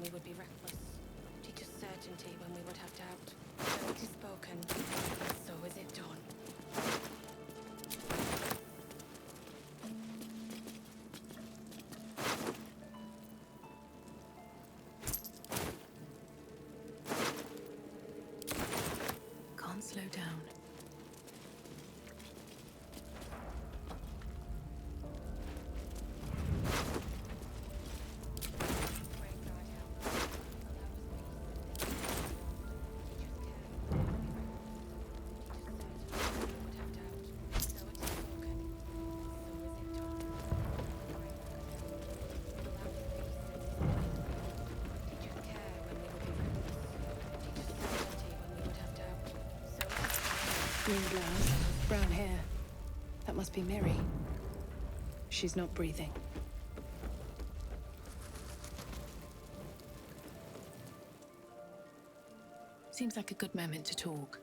we would be reckless. Teach us certainty when we would have doubt. So it is spoken, so is it done. Can't slow down. Green blouse, brown hair. That must be Miri. She's not breathing. Seems like a good moment to talk.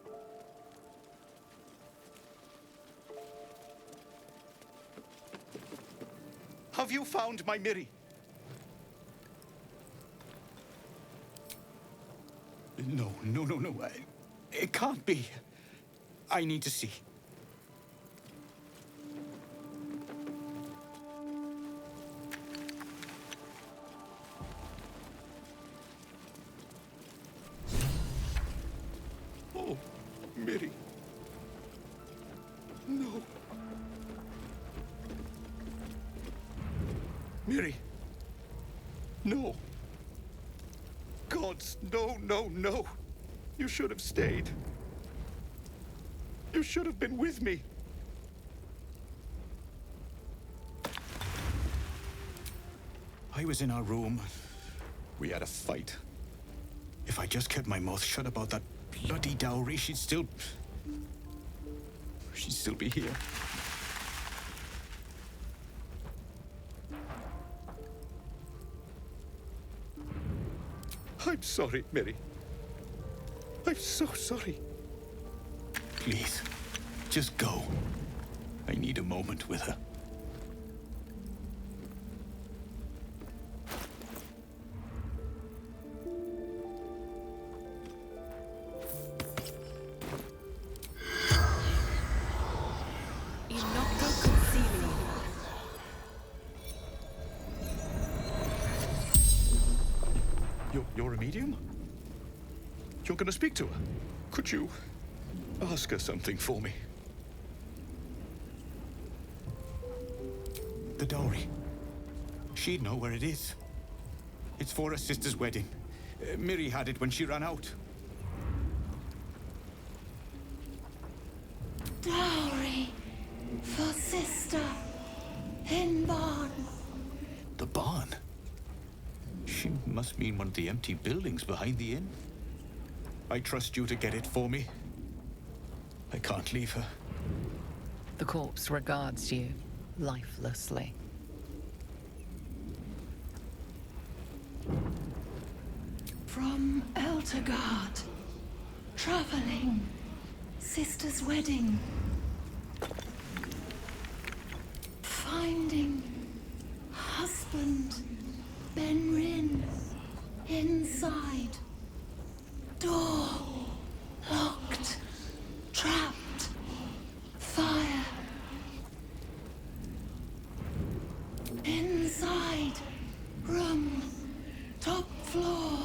Have you found my Miri? No. It can't be. I need to see. Oh, Miri. No. Miri. No. Gods, no. You should have stayed. You should have been with me. I was in our room. We had a fight. If I just kept my mouth shut about that bloody dowry, she'd still be here. I'm sorry, Miri. I'm so sorry. Please, just go. I need a moment with her. You're a medium? You're gonna speak to her? Could you ask her something for me? The dowry. She'd know where it is. It's for her sister's wedding. Miri had it when she ran out. Dowry for sister in barn. The barn? She must mean one of the empty buildings behind the inn. I trust you to get it for me. I can't leave her. The corpse regards you lifelessly. From Eltergard, traveling, sister's wedding, finding husband Benrin inside, door locked, trapped, fire inside, room top floor.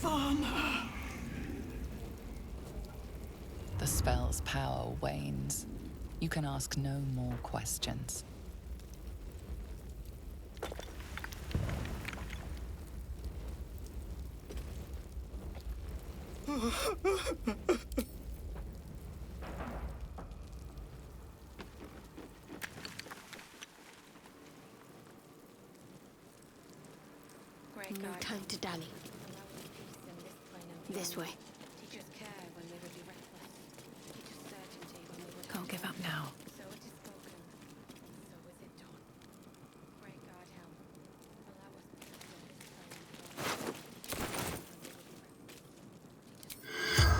Farmer. The spell's power wanes. You can ask no more questions. Great No God. time to dally. This way. Teach us care when we would be reckless. Teach us certainty when we would Can't give up now. So it is spoken, so is it done. Great God, help. Allow us peace in this plain. Teach us care when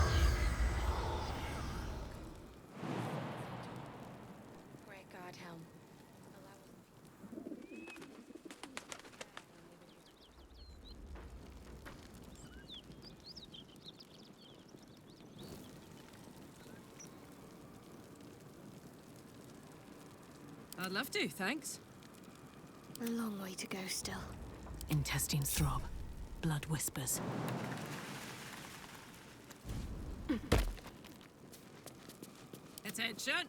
we would be reckless. Teach us Great God, help. Allow us I'd love to, thanks. A long way to go still. Intestines throb. Blood whispers. Attention!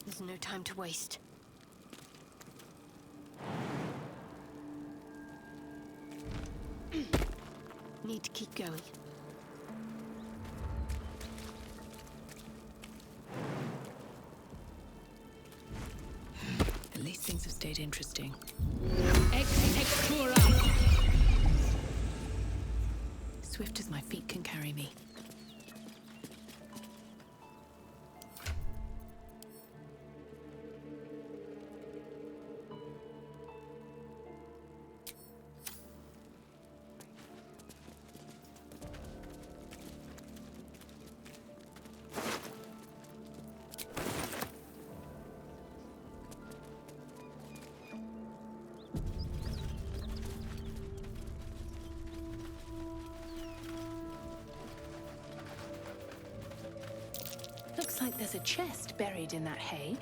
There's no time to waste. Need to keep going. At least things have stayed interesting. Swift as my feet can carry me. Looks like there's a chest buried in that hay.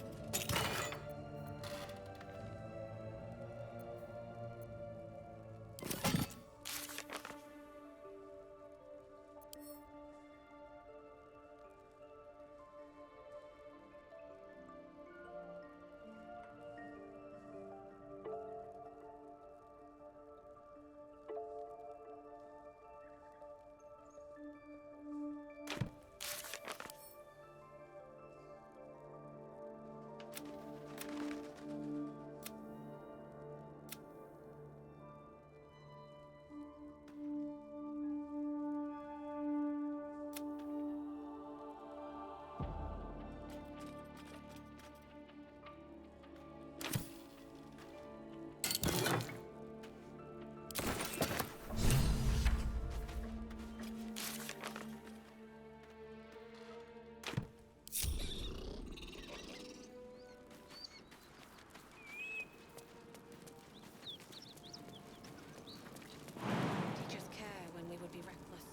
Teachers care when we would be reckless.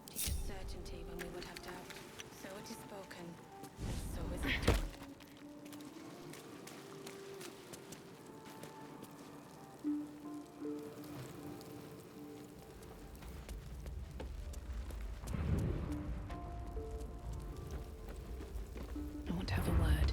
Teachers certainty when we would have doubt. So it is spoken, and so is it done. I want to have a word.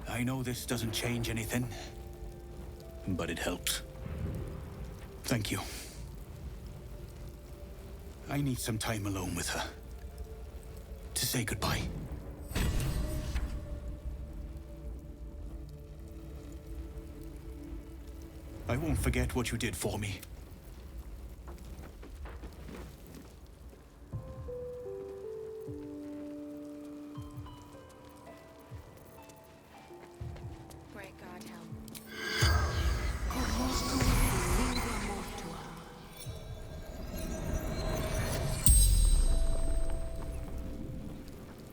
I know this doesn't change anything, but it helps. Thank you. I need some time alone with her. To say goodbye. I won't forget what you did for me. Great God, help.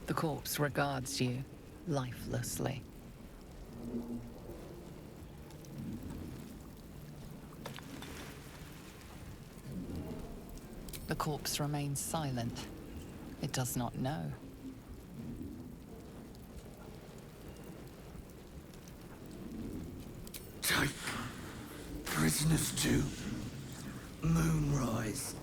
The corpse regards you lifelessly. The corpse remains silent. It does not know. Take prisoners to Moonrise.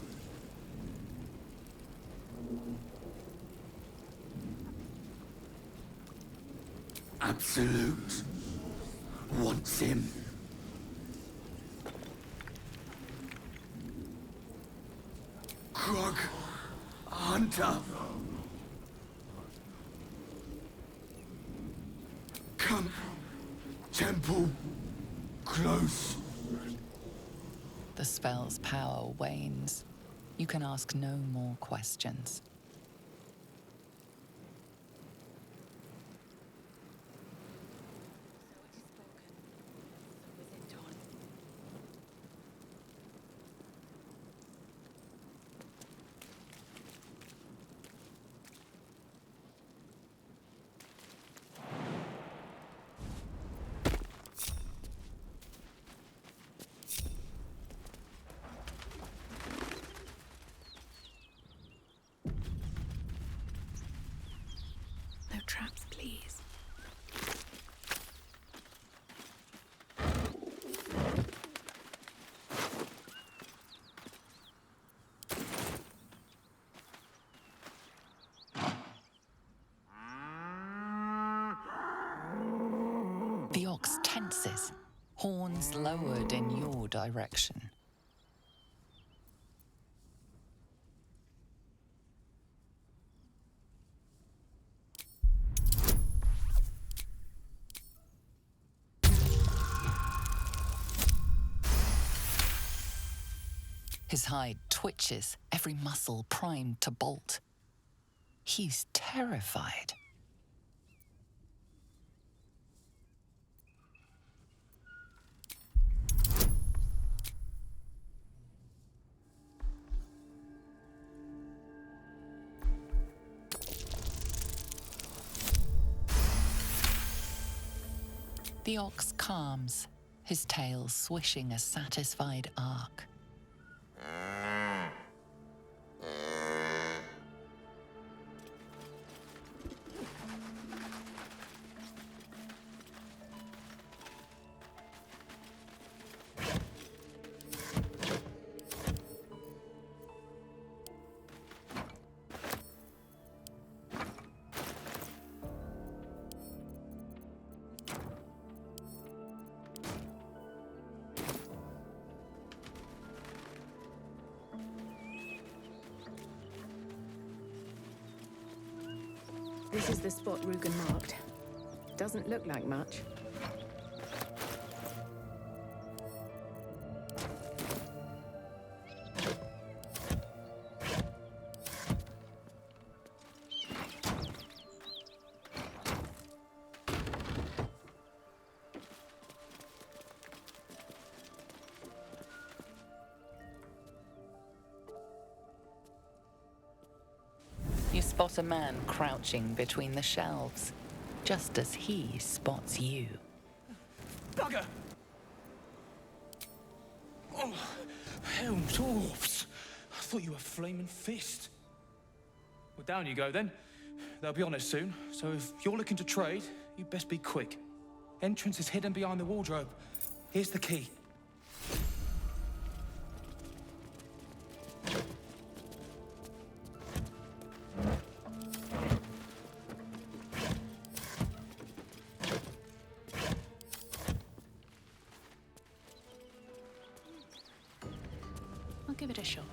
Absolute wants him. Krog Hunter. Camp Temple close. The spell's power wanes. You can ask no more questions. So it is spoken, so is it done. ox tenses, horns lowered in your direction. His hide twitches, every muscle primed to bolt. He's terrified. The ox calms, his tail swishing a satisfied arc. This is the spot Rugen marked. Doesn't look like much. You spot a man crouching between the shelves, just as he spots you. Bugger! Oh, hell, dwarves! I thought you were flaming fist. Well, down you go then. They'll be on us soon, so if you're looking to trade, you best be quick. Entrance is hidden behind the wardrobe. Here's the key. I'll give it a shot.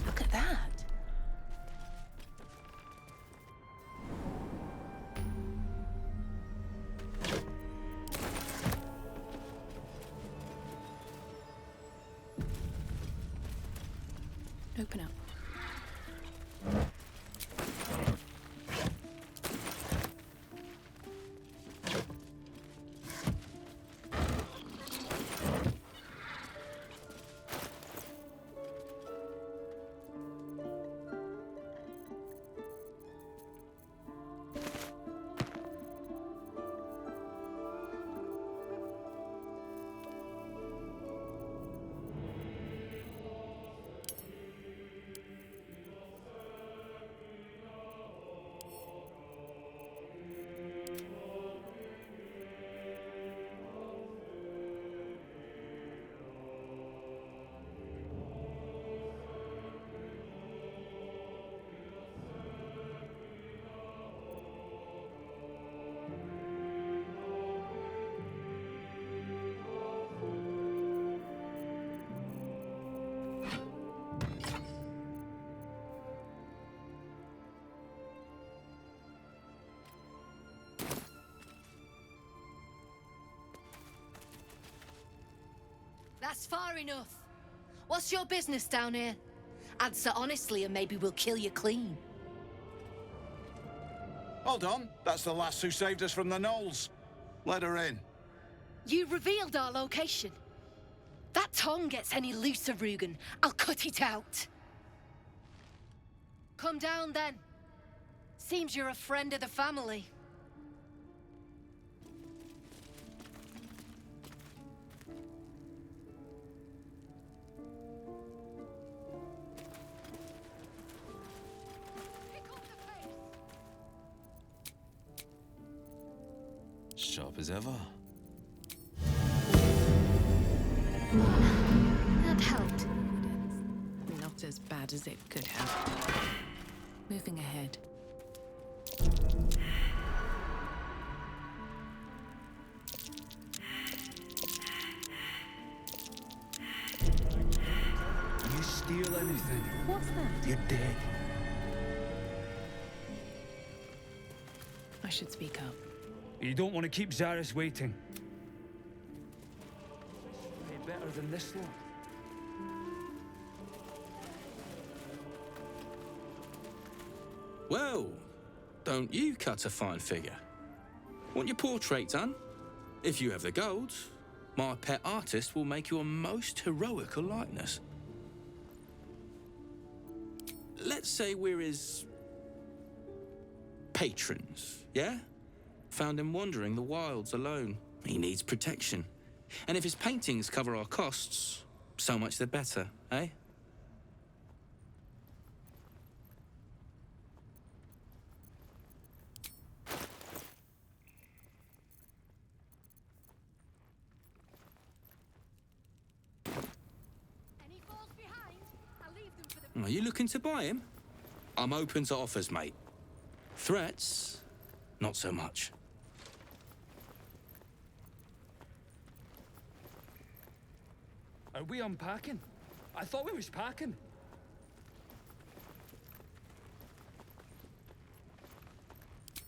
Look at that. Open up. That's far enough. What's your business down here? Answer honestly and maybe we'll kill you clean. Hold on, that's the lass who saved us from the gnolls. Let her in. You revealed our location. That tongue gets any looser, Rugen, I'll cut it out. Come down then. Seems you're a friend of the family. Sharp as ever. That helped. Not as bad as it could have. Moving ahead. You steal anything, What's that? you're dead. I should speak up. You don't want to keep Zaris waiting. Any better than this lot? Well, don't you cut a fine figure? Want your portrait done? If you have the gold, my pet artist will make you a most heroical likeness. Let's say we're his patrons, yeah? Found him wandering the wilds alone. He needs protection. And if his paintings cover our costs, so much the better, eh? Any falls behind? I'll leave them for the... Are you looking to buy him? I'm open to offers, mate. Threats? Not so much. Are we unpacking? I thought we was packing.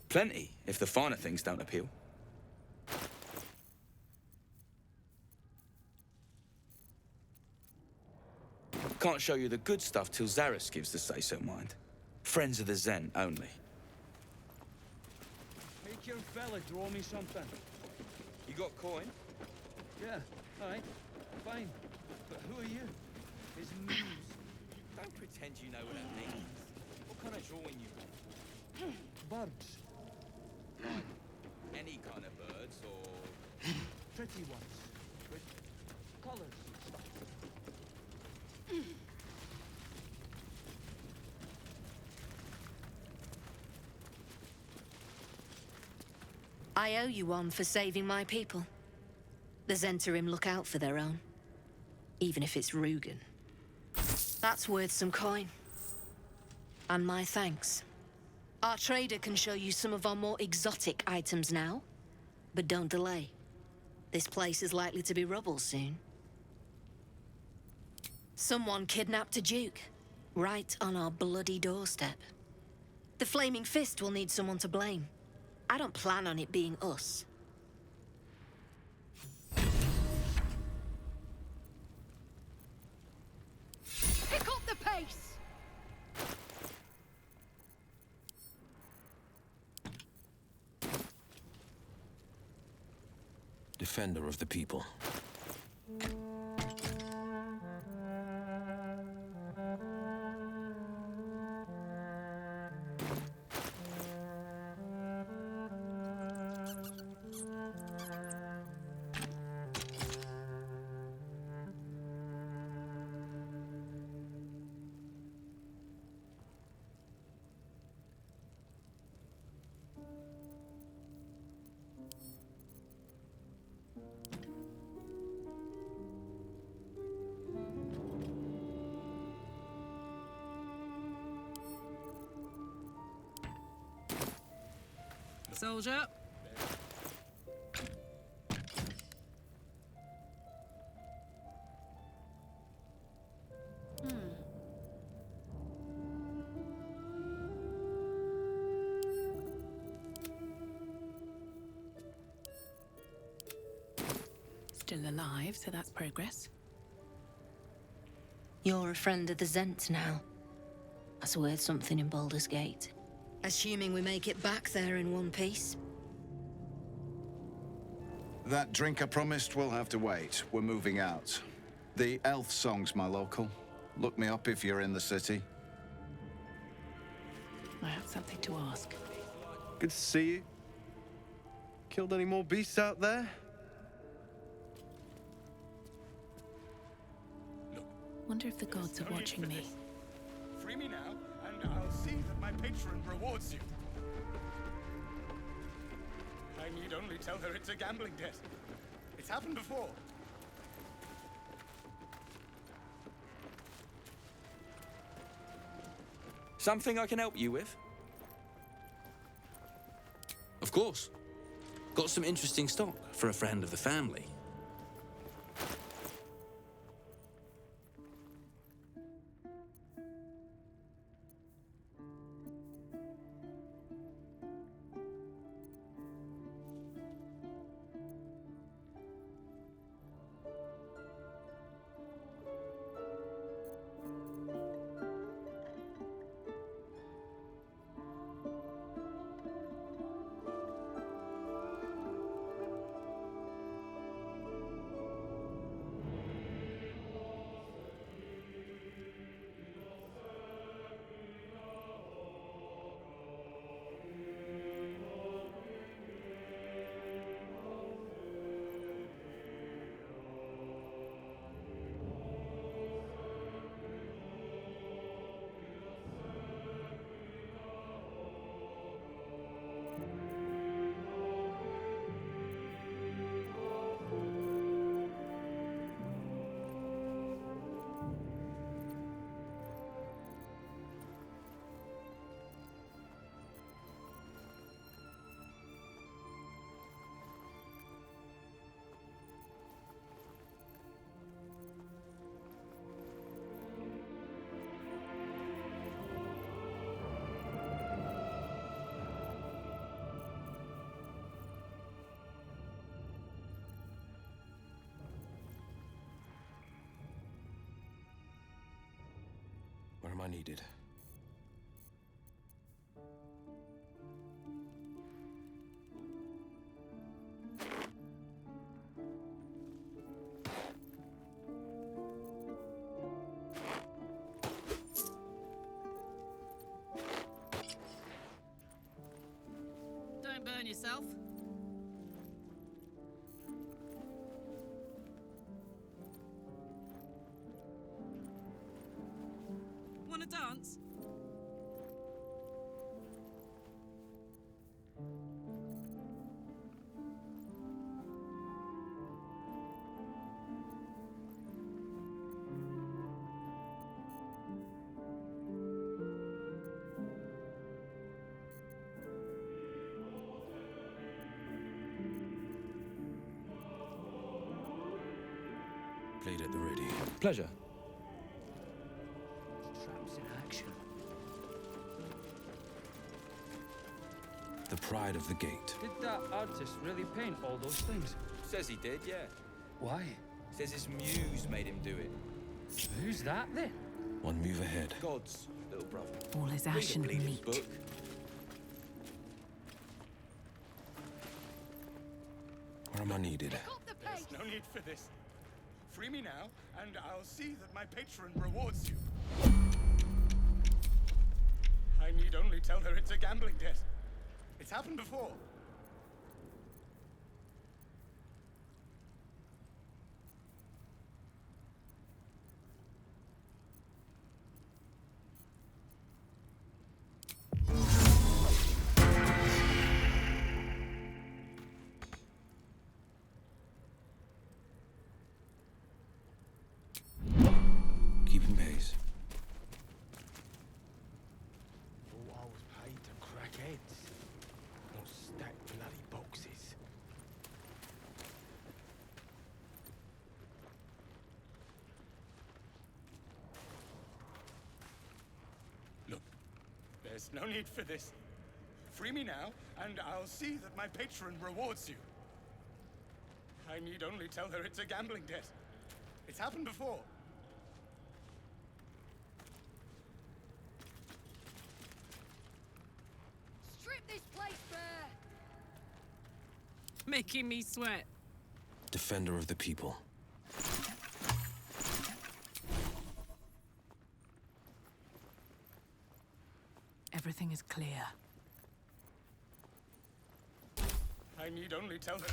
Plenty, if the finer things don't appeal. Can't show you the good stuff till Zaris gives the say-so, mind. Friends of the Zen only. Make your fella draw me something. You got coin? Yeah, all right, fine. But who are you? His muse. Don't pretend you know what that means. What kind of drawing you want? Birds. Any kind of birds, or... Pretty ones. With colours and stuff. I owe you one for saving my people. The Zhentarim look out for their own. Even if it's Rugen. That's worth some coin. And my thanks. Our trader can show you some of our more exotic items now. But don't delay. This place is likely to be rubble soon. Someone kidnapped a duke. Right on our bloody doorstep. The Flaming Fist will need someone to blame. I don't plan on it being us. Pick up the pace! Defender of the people. Soldier. Still alive, so that's progress. You're a friend of the Zhent now. That's worth something in Baldur's Gate. Assuming we make it back there in one piece. That drink I promised will have to wait. We're moving out. The Elf Song's my local. Look me up if you're in the city. I have something to ask. Good to see you. Killed any more beasts out there? Wonder if the gods are watching me. Free me now, and I'll see that my patron rewards you. I need only tell her it's a gambling debt. It's happened before. Something I can help you with? Of course. Got some interesting stock for a friend of the family. Where am I needed? Don't burn yourself. Wanna dance? Played at the ready. Pleasure. Traps in action. The pride of the gate. Did that artist really paint all those things? Says he did, yeah. Why? Says his muse made him do it. Who's that then? One move ahead. God's little brother. All his Read ash the and bleeding meat. book. Where am I needed? There's no need for this. Free me now, and I'll see that my patron rewards you. I need only tell her it's a gambling debt. It's happened before. Keeping pace. Oh, I was paid to crack heads, not stack bloody boxes. Look, there's no need for this. Free me now, and I'll see that my patron rewards you. I need only tell her it's a gambling debt. It's happened before. Strip this place bare! Making me sweat. Defender of the people. Everything is clear. I need only tell her.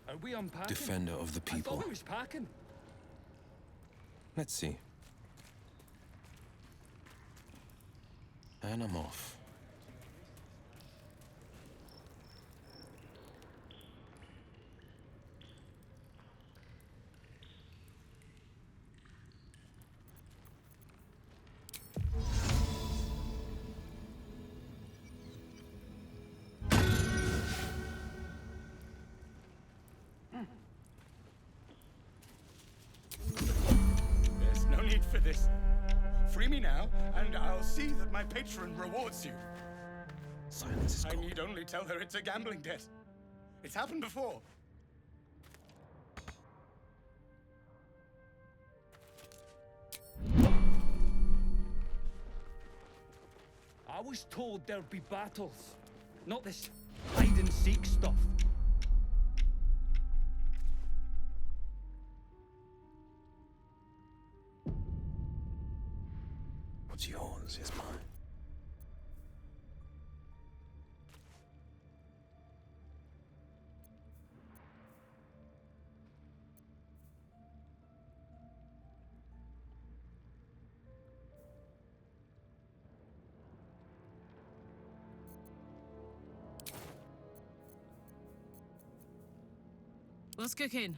Are we unpacking? Defender of the I people. thought we was packing. Let's see. And I'm off. There's no need for this. Free me now, and I'll see that my patron rewards you. Silence is I gold. need only tell her it's a gambling debt. It's happened before. I was told there'd be battles, not this hide-and-seek stuff. What's yours is mine. What's cooking?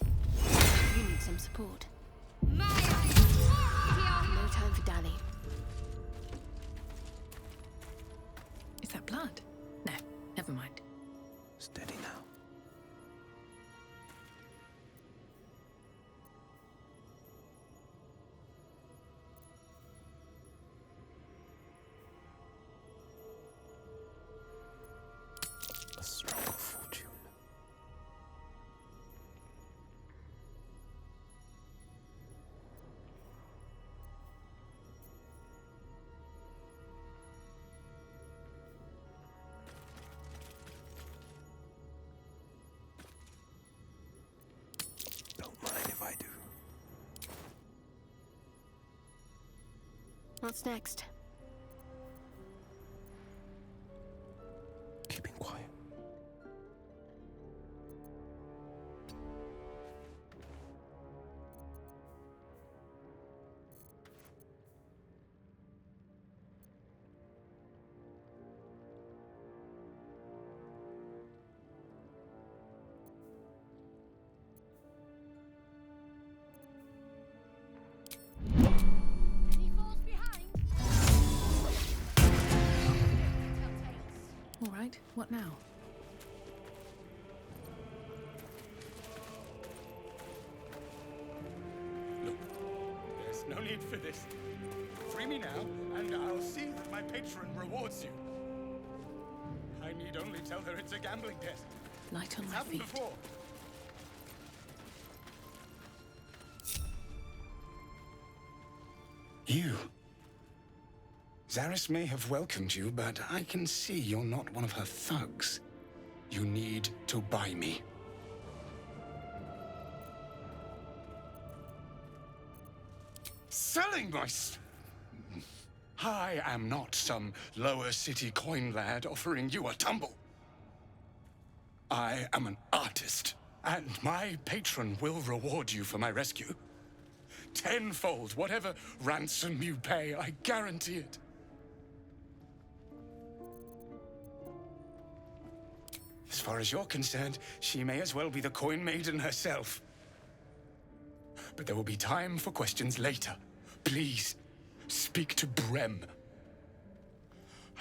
You need some support. No time for dally. Is that blood? No, never mind. Steady now. A stroke of fortune. Don't mind if I do. What's next? Keeping quiet. Any falls behind? All right, what now? Look, there's no need for this. Free me now, and I'll see that my patron rewards you. I need only tell her it's a gambling debt. Light on It's my happened feet. before. You. Zaris may have welcomed you, but I can see you're not one of her thugs. You need to buy me. Selling my... I am not some lower city coin lad offering you a tumble. I am an artist, and my patron will reward you for my rescue. Tenfold, whatever ransom you pay, I guarantee it. As far as you're concerned, she may as well be the coin maiden herself. But there will be time for questions later. Please, speak to Brem.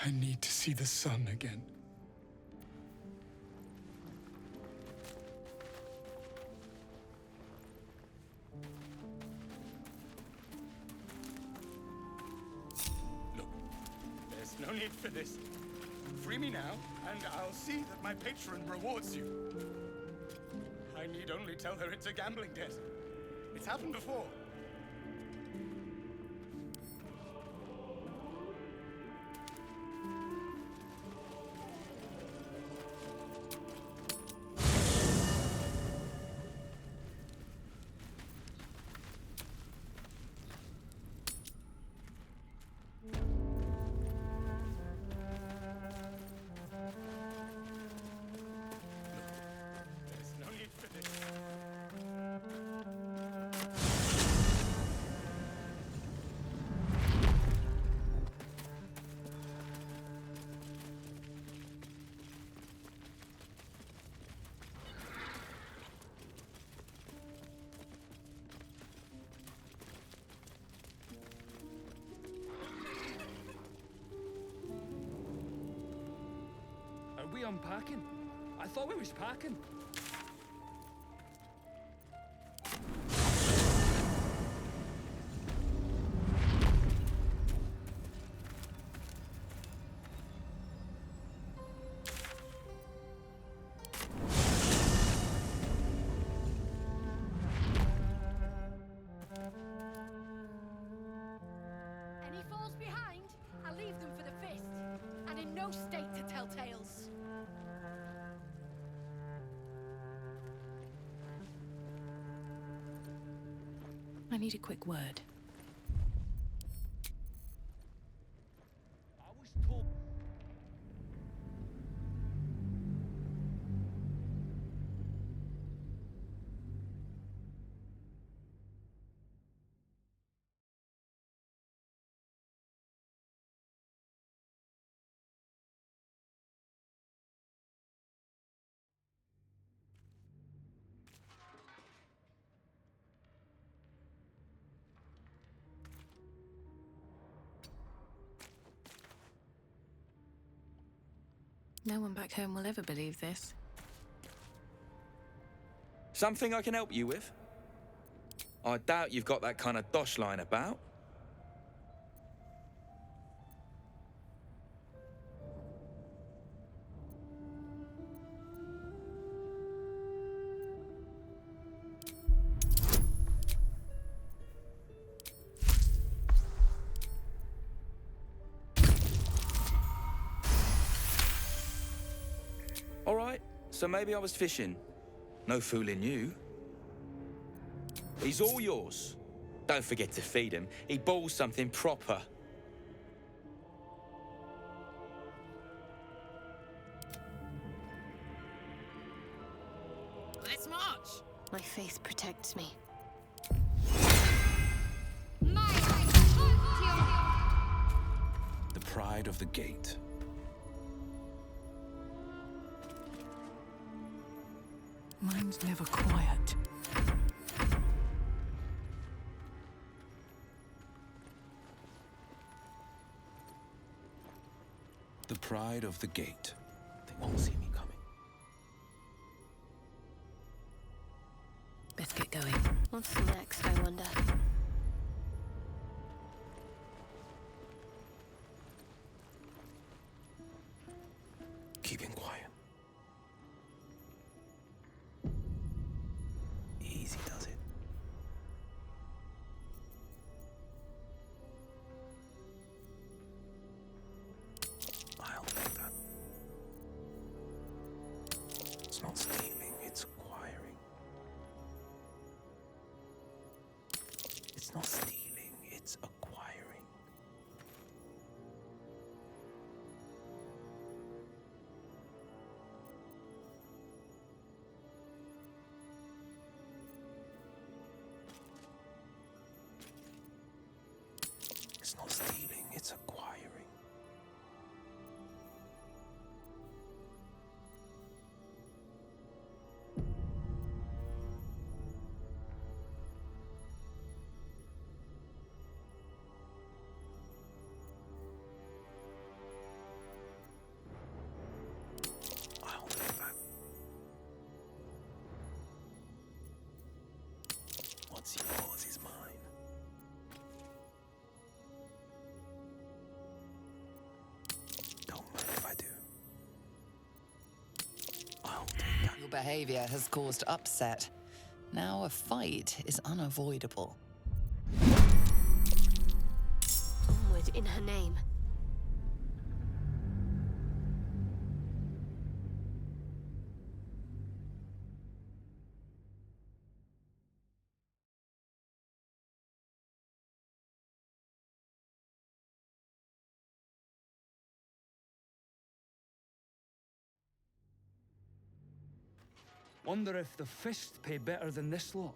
I need to see the sun again. Look, there's no need for this. Free me now, and I'll see that my patron rewards you. I need only tell her it's a gambling debt. It's happened before. There's no need for this. Are we unpacking? I thought we was packing. Any falls behind, I leave them for the fist, and in no state to tell tales. I need a quick word. I was told. No one back home will ever believe this. Something I can help you with? I doubt you've got that kind of dosh line about. All right, so maybe I was fishing. No fooling you. He's all yours. Don't forget to feed him. He balls something proper. Let's march! My faith protects me. The pride of the gate. Mine's never quiet. The pride of the gate. They won't see me coming. Best get going. What's next, I wonder? Keeping quiet. Easy does it. I'll take that. It's not stealing, it's acquiring. It's not stealing, it's acquiring. It's not stealing, it's acquiring. behavior has caused upset. Now a fight is unavoidable. Onward in her name. Wonder if the fist pay better than this lot.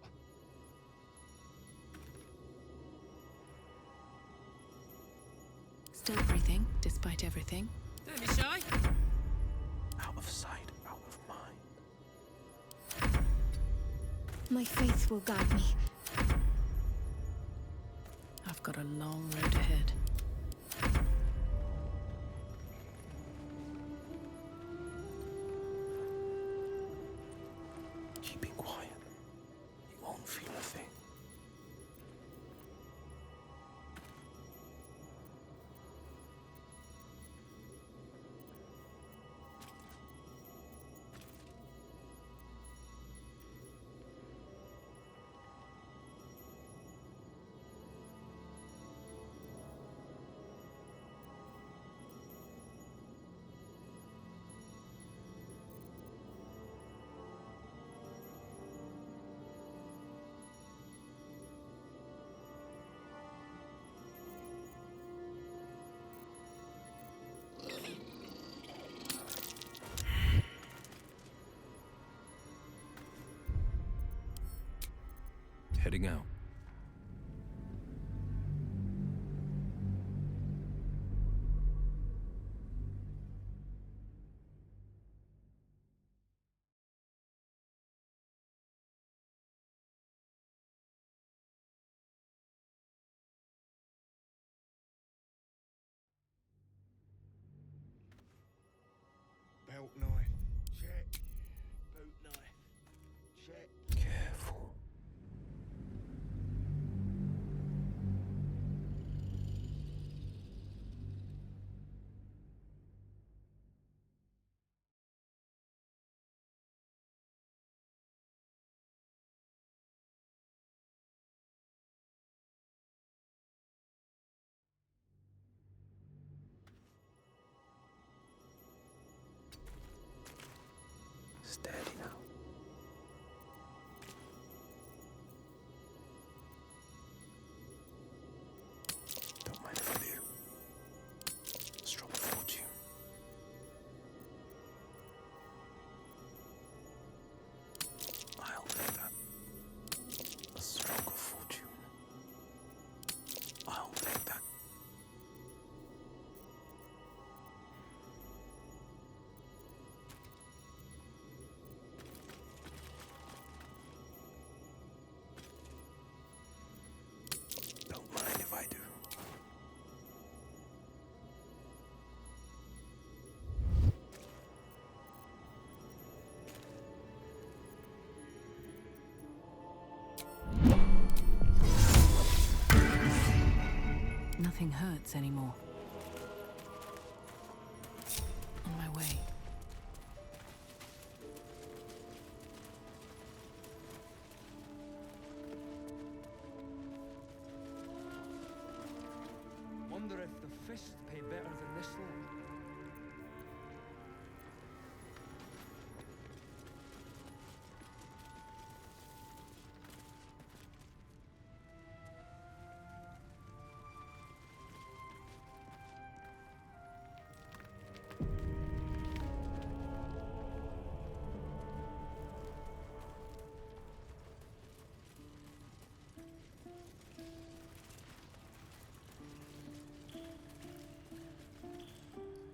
Still breathing, despite everything. Don't be shy. Out of sight, out of mind. My faith will guide me. I've got a long road ahead. Keeping quiet. You won't feel a thing. Heading out. Belt knife. Check. Boot knife. Check. Careful. Steady now. Don't mind if I do. Stroke of fortune. I'll take that. A stroke of fortune. I'll take that. Don't mind if I do. Nothing hurts anymore. On my way. Wonder if the fist pay better than this lot.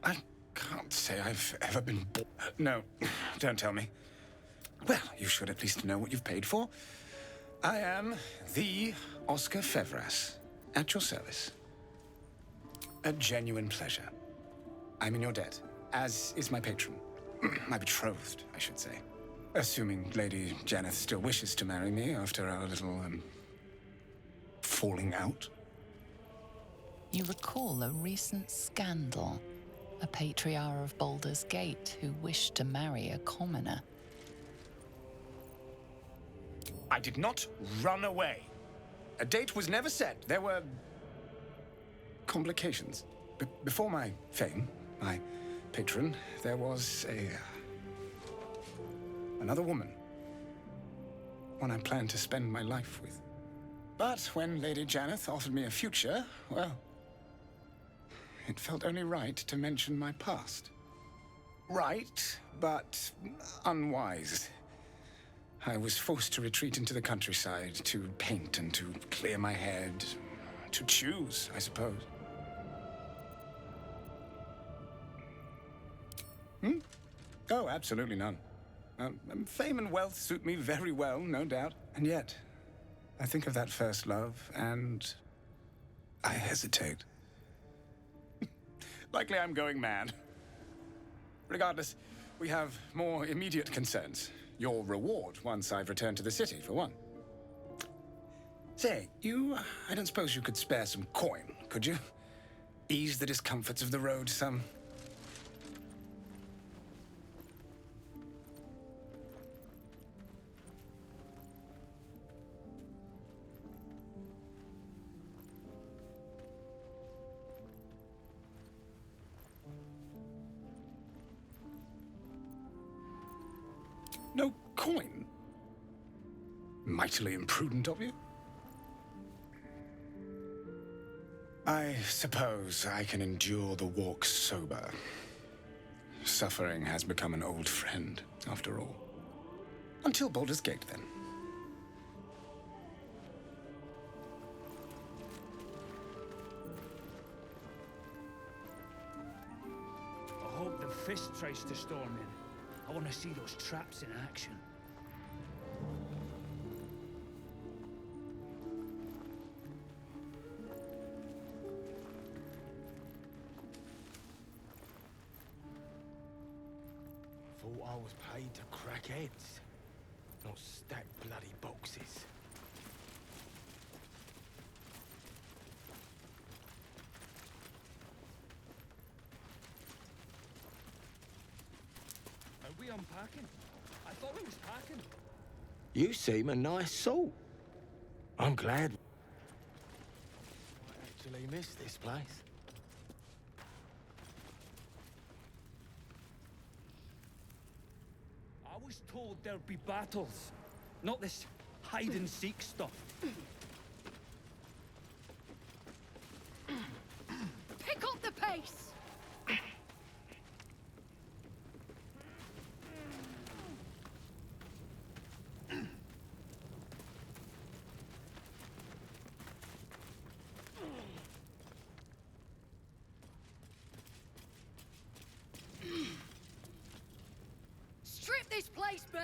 I can't say I've ever been... No, don't tell me. Well, you should at least know what you've paid for. I am the Oscar Fevras, at your service. A genuine pleasure. I'm in your debt, as is my patron. My betrothed, I should say. Assuming Lady Janeth still wishes to marry me after our little, falling out. You recall a recent scandal. A patriarch of Baldur's Gate who wished to marry a commoner. I did not run away. A date was never set. There were complications. Before my fame, my patron, there was another woman. One I planned to spend my life with. But when Lady Janeth offered me a future, well, it felt only right to mention my past. Right, but unwise. I was forced to retreat into the countryside, to paint and to clear my head. To choose, I suppose. Oh, absolutely none. Fame and wealth suit me very well, no doubt. And yet, I think of that first love, and I hesitate. Likely I'm going mad. Regardless, we have more immediate concerns. Your reward once I've returned to the city, for one. Say, I don't suppose you could spare some coin, could you? Ease the discomforts of the road some. No coin? Mightily imprudent of you. I suppose I can endure the walk sober. Suffering has become an old friend, after all. Until Baldur's Gate, then. I hope the fist tries to storm in. I want to see those traps in action. Thought I was paid to crack heads, not stack bloody boxes. Are we unpacking? I thought we was packing. You seem a nice sort. I'm glad. I actually miss this place. I was told there'd be battles, not this hide-and-seek stuff. Pick up the pace! Strip this place bare!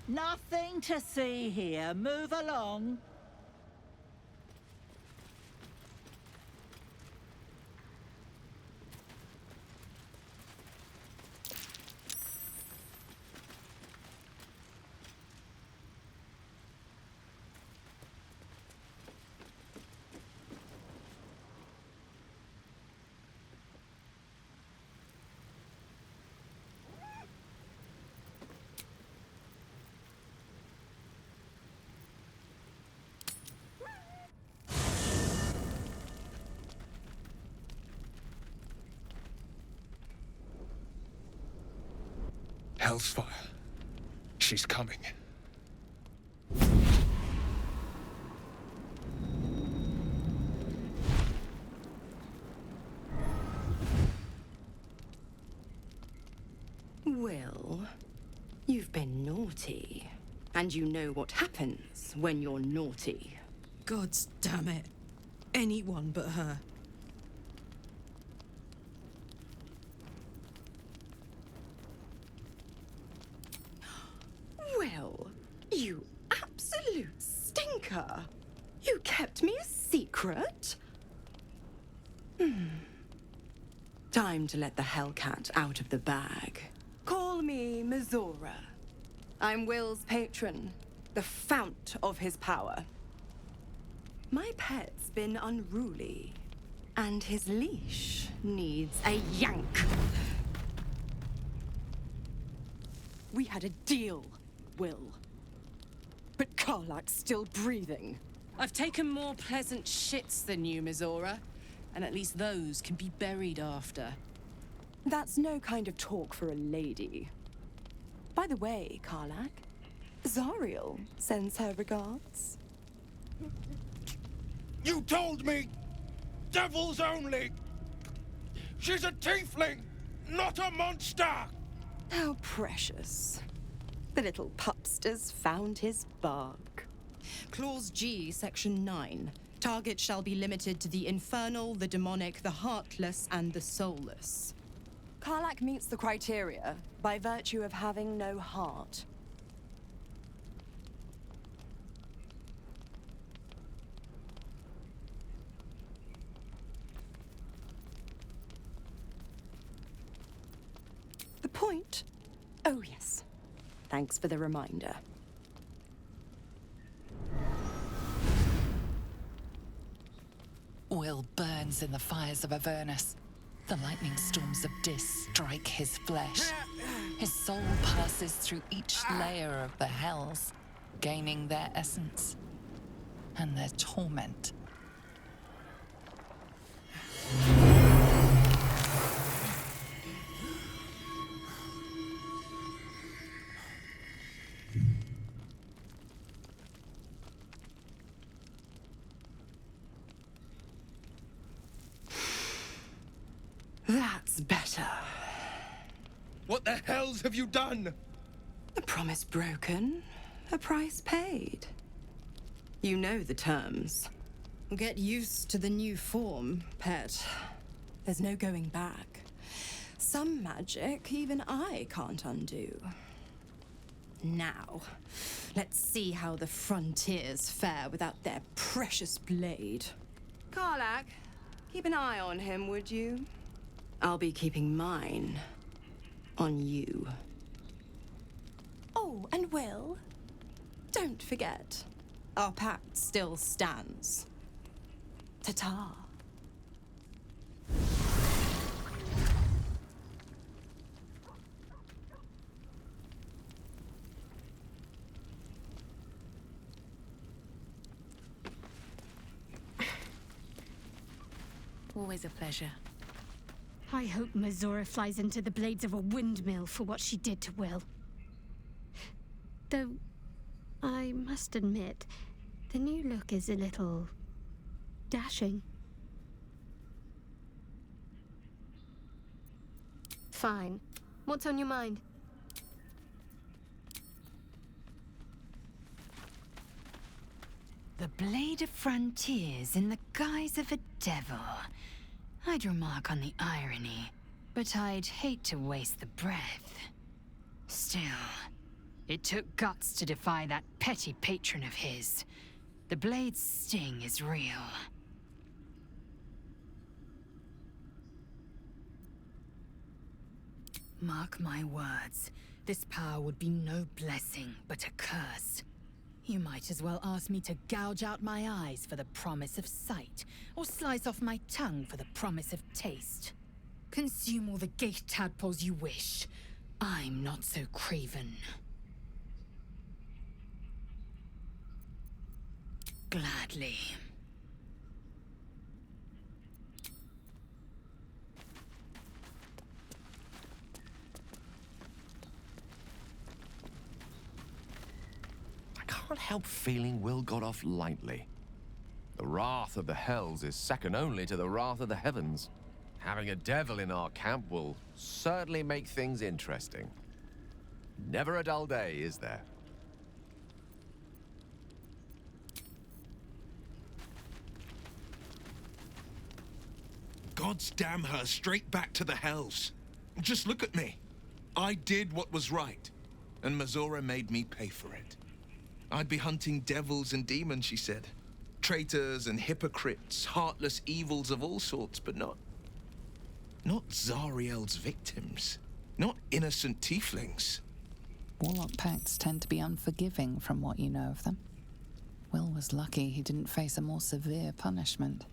Nothing to see here. Move along. Hellsfire. She's coming. Well, you've been naughty. And you know what happens when you're naughty. Gods damn it. Anyone but her. Well, you absolute stinker. You kept me a secret? time to let the Hellcat out of the bag. Call me Mizora. I'm Will's patron, the fount of his power. My pet's been unruly, and his leash needs a yank. We had a deal, Will. But Karlak's still breathing. I've taken more pleasant shits than you, Mizora. And at least those can be buried after. That's no kind of talk for a lady. By the way, Karlak, Zariel sends her regards. You told me! Devils only! She's a tiefling, not a monster! How precious. The little pupster's found his bark. Clause G, Section 9. Target shall be limited to the infernal, the demonic, the heartless, and the soulless. Karlak meets the criteria by virtue of having no heart. The point? Oh, yes. Thanks for the reminder. Will burns in the fires of Avernus. The lightning storms of Dis strike his flesh. His soul passes through each layer of the hells, gaining their essence and their torment. That's better. What the hells have you done? A promise broken, a price paid. You know the terms. Get used to the new form, pet. There's no going back. Some magic even I can't undo. Now, let's see how the frontiers fare without their precious blade. Karlak, keep an eye on him, would you? I'll be keeping mine on you. Oh, and Will, don't forget, our pact still stands. Ta-ta. Always a pleasure. I hope Mizora flies into the blades of a windmill for what she did to Will. Though, I must admit, the new look is a little dashing. Fine. What's on your mind? The Blade of Frontiers in the guise of a devil. I'd remark on the irony, but I'd hate to waste the breath. Still, it took guts to defy that petty patron of his. The blade's sting is real. Mark my words, this power would be no blessing, but a curse. You might as well ask me to gouge out my eyes for the promise of sight, or slice off my tongue for the promise of taste. Consume all the gate tadpoles you wish. I'm not so craven. Gladly. I can't help feeling Will got off lightly. The wrath of the hells is second only to the wrath of the heavens. Having a devil in our camp will certainly make things interesting. Never a dull day, is there? Gods damn her straight back to the hells. Just look at me. I did what was right, and Mizora made me pay for it. I'd be hunting devils and demons, she said. Traitors and hypocrites, heartless evils of all sorts, but not Not Zariel's victims. Not innocent tieflings. Warlock pacts tend to be unforgiving from what you know of them. Will was lucky he didn't face a more severe punishment.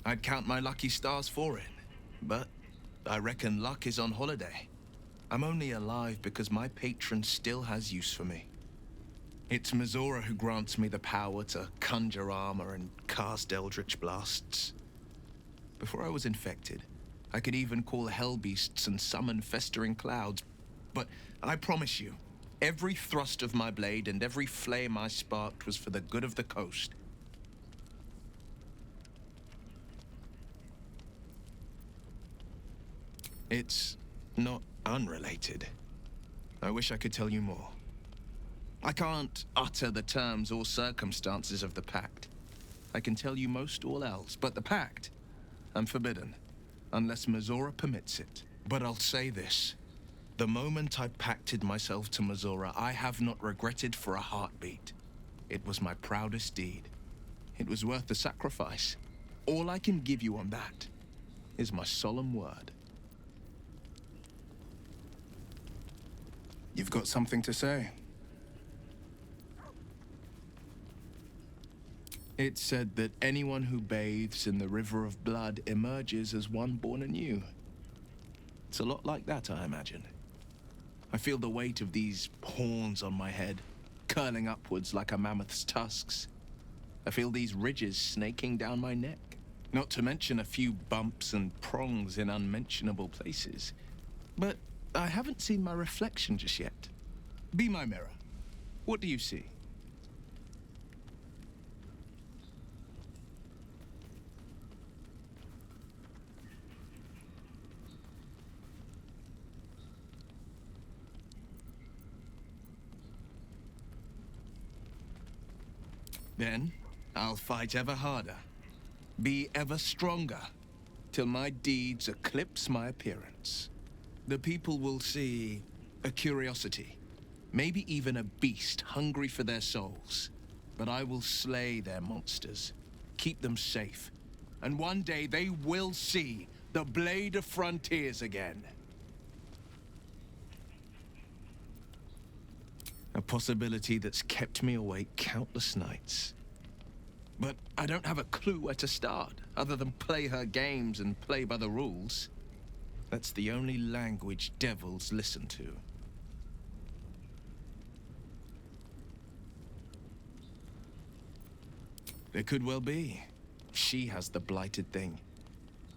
I'd count my lucky stars for it, but I reckon luck is on holiday. I'm only alive because my patron still has use for me. It's Mizora who grants me the power to conjure armor and cast eldritch blasts. Before I was infected, I could even call hell beasts and summon festering clouds. But I promise you, every thrust of my blade and every flame I sparked was for the good of the coast. It's not unrelated. I wish I could tell you more. I can't utter the terms or circumstances of the pact. I can tell you most all else, but the pact, I'm forbidden, unless Mizora permits it. But I'll say this. The moment I pacted myself to Mizora, I have not regretted for a heartbeat. It was my proudest deed. It was worth the sacrifice. All I can give you on that is my solemn word. You've got something to say? It's said that anyone who bathes in the river of blood emerges as one born anew. It's a lot like that, I imagine. I feel the weight of these horns on my head, curling upwards like a mammoth's tusks. I feel these ridges snaking down my neck, not to mention a few bumps and prongs in unmentionable places. But I haven't seen my reflection just yet. Be my mirror. What do you see? Then, I'll fight ever harder, be ever stronger, till my deeds eclipse my appearance. The people will see a curiosity, maybe even a beast hungry for their souls. But I will slay their monsters, keep them safe, and one day they will see the Blade of Frontiers again. A possibility that's kept me awake countless nights. But I don't have a clue where to start, other than play her games and play by the rules. That's the only language devils listen to. There could well be. She has the blighted thing.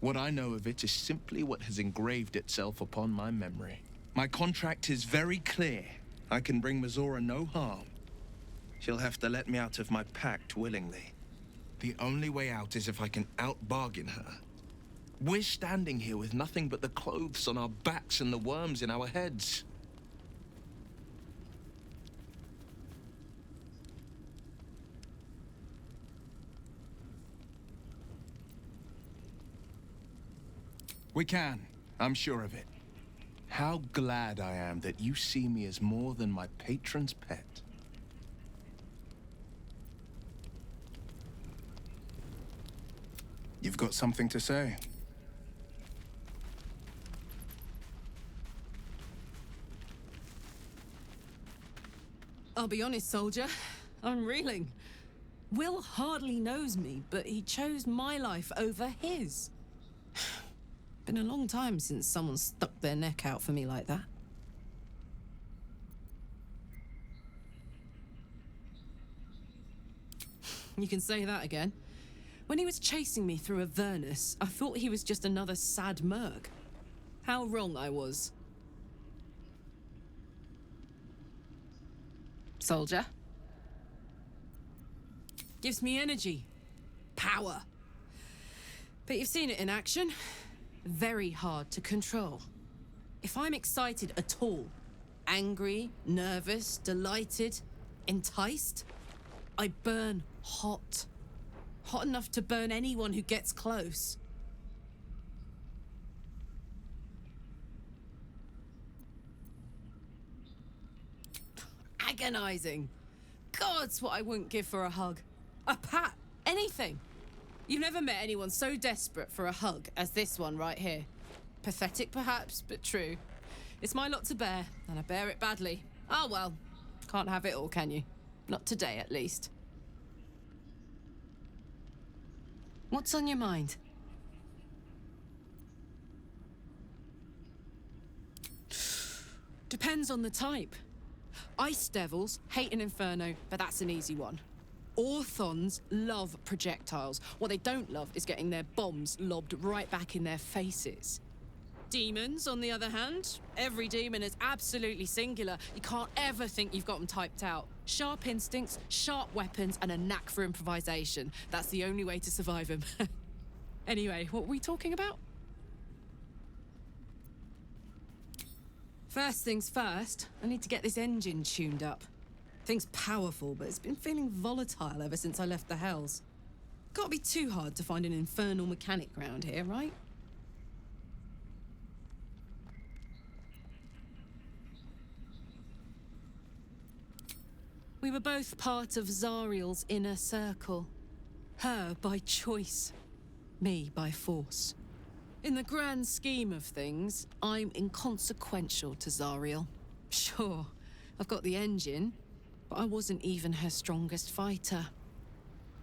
What I know of it is simply what has engraved itself upon my memory. My contract is very clear. I can bring Mizora no harm. She'll have to let me out of my pact willingly. The only way out is if I can out-bargain her. We're standing here with nothing but the clothes on our backs and the worms in our heads. We can. I'm sure of it. How glad I am that you see me as more than my patron's pet. You've got something to say? I'll be honest, soldier. I'm reeling. Will hardly knows me, but he chose my life over his. Been a long time since someone stuck their neck out for me like that. You can say that again. When he was chasing me through Avernus, I thought he was just another sad merc. How wrong I was. Soldier. Gives me energy. Power. But you've seen it in action. Very hard to control. If I'm excited at all, angry, nervous, delighted, enticed, I burn hot. Hot enough to burn anyone who gets close. Agonizing. God's what I wouldn't give for a hug. A pat. Anything. You've never met anyone so desperate for a hug as this one right here. Pathetic, perhaps, but true. It's my lot to bear, and I bear it badly. Ah, well. Can't have it all, can you? Not today, at least. What's on your mind? Depends on the type. Ice devils hate an inferno, but that's an easy one. Orthons love projectiles. What they don't love is getting their bombs lobbed right back in their faces. Demons, on the other hand, every demon is absolutely singular. You can't ever think you've got them typed out. Sharp instincts, sharp weapons, and a knack for improvisation. That's the only way to survive them. Anyway, what were we talking about? First things first, I need to get this engine tuned up. Thing's powerful, but it's been feeling volatile ever since I left the Hells. Can't be too hard to find an infernal mechanic round here, right? We were both part of Zariel's inner circle. Her by choice, me by force. In the grand scheme of things, I'm inconsequential to Zariel. Sure, I've got the engine, but I wasn't even her strongest fighter.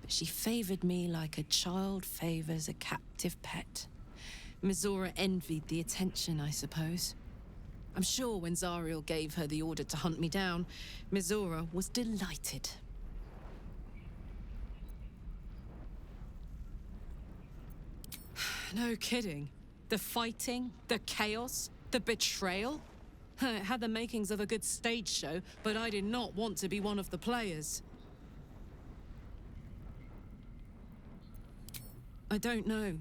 But she favored me like a child favors a captive pet. Mizora envied the attention, I suppose. I'm sure when Zariel gave her the order to hunt me down, Mizora was delighted. No kidding. The fighting, the chaos, the betrayal. It had the makings of a good stage show, but I did not want to be one of the players. I don't know.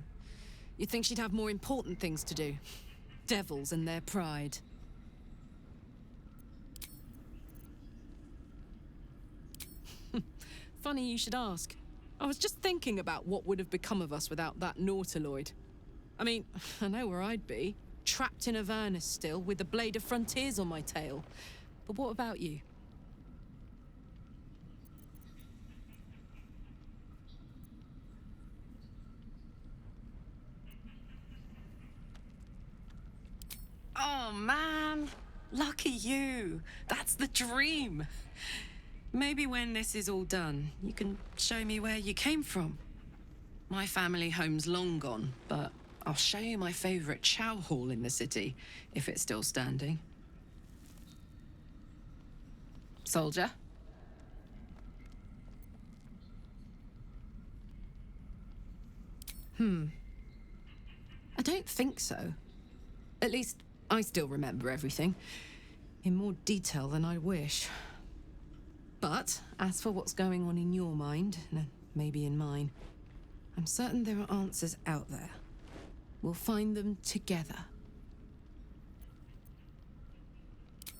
You'd think she'd have more important things to do. Devils and their pride. Funny you should ask. I was just thinking about what would have become of us without that Nautiloid. I mean, I know where I'd be. Trapped in Avernus still, with the Blade of Frontiers on my tail. But what about you? Oh, man. Lucky you. That's the dream. Maybe when this is all done, you can show me where you came from. My family home's long gone, but I'll show you my favorite chow hall in the city, if it's still standing. Soldier? I don't think so. At least, I still remember everything. In more detail than I wish. But, as for what's going on in your mind, and maybe in mine, I'm certain there are answers out there. We'll find them together.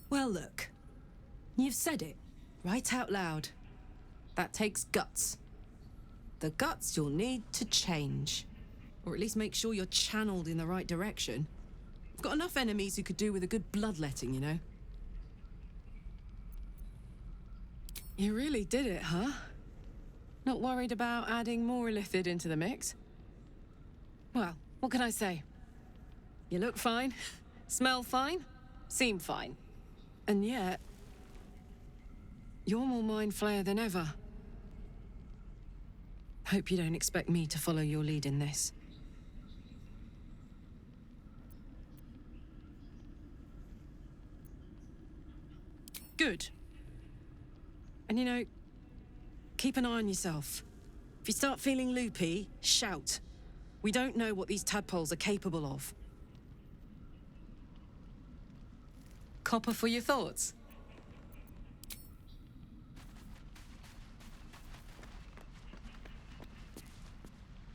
Well, look. You've said it, right out loud. That takes guts. The guts you'll need to change. Or at least make sure you're channeled in the right direction. I've got enough enemies who could do with a good bloodletting, you know? You really did it, huh? Not worried about adding more illithid into the mix? Well, what can I say? You look fine, smell fine, seem fine. And yet, you're more mind flayer than ever. Hope you don't expect me to follow your lead in this. Good. And you know, keep an eye on yourself. If you start feeling loopy, shout. We don't know what these tadpoles are capable of. Copper for your thoughts?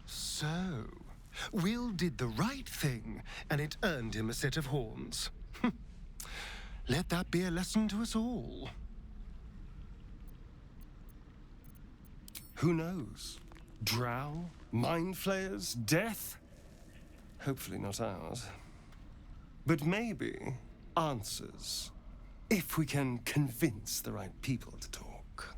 So, Will did the right thing, and it earned him a set of horns. Let that be a lesson to us all. Who knows? Drow? Mind flayers? Death? Hopefully not ours. But maybe answers. If we can convince the right people to talk.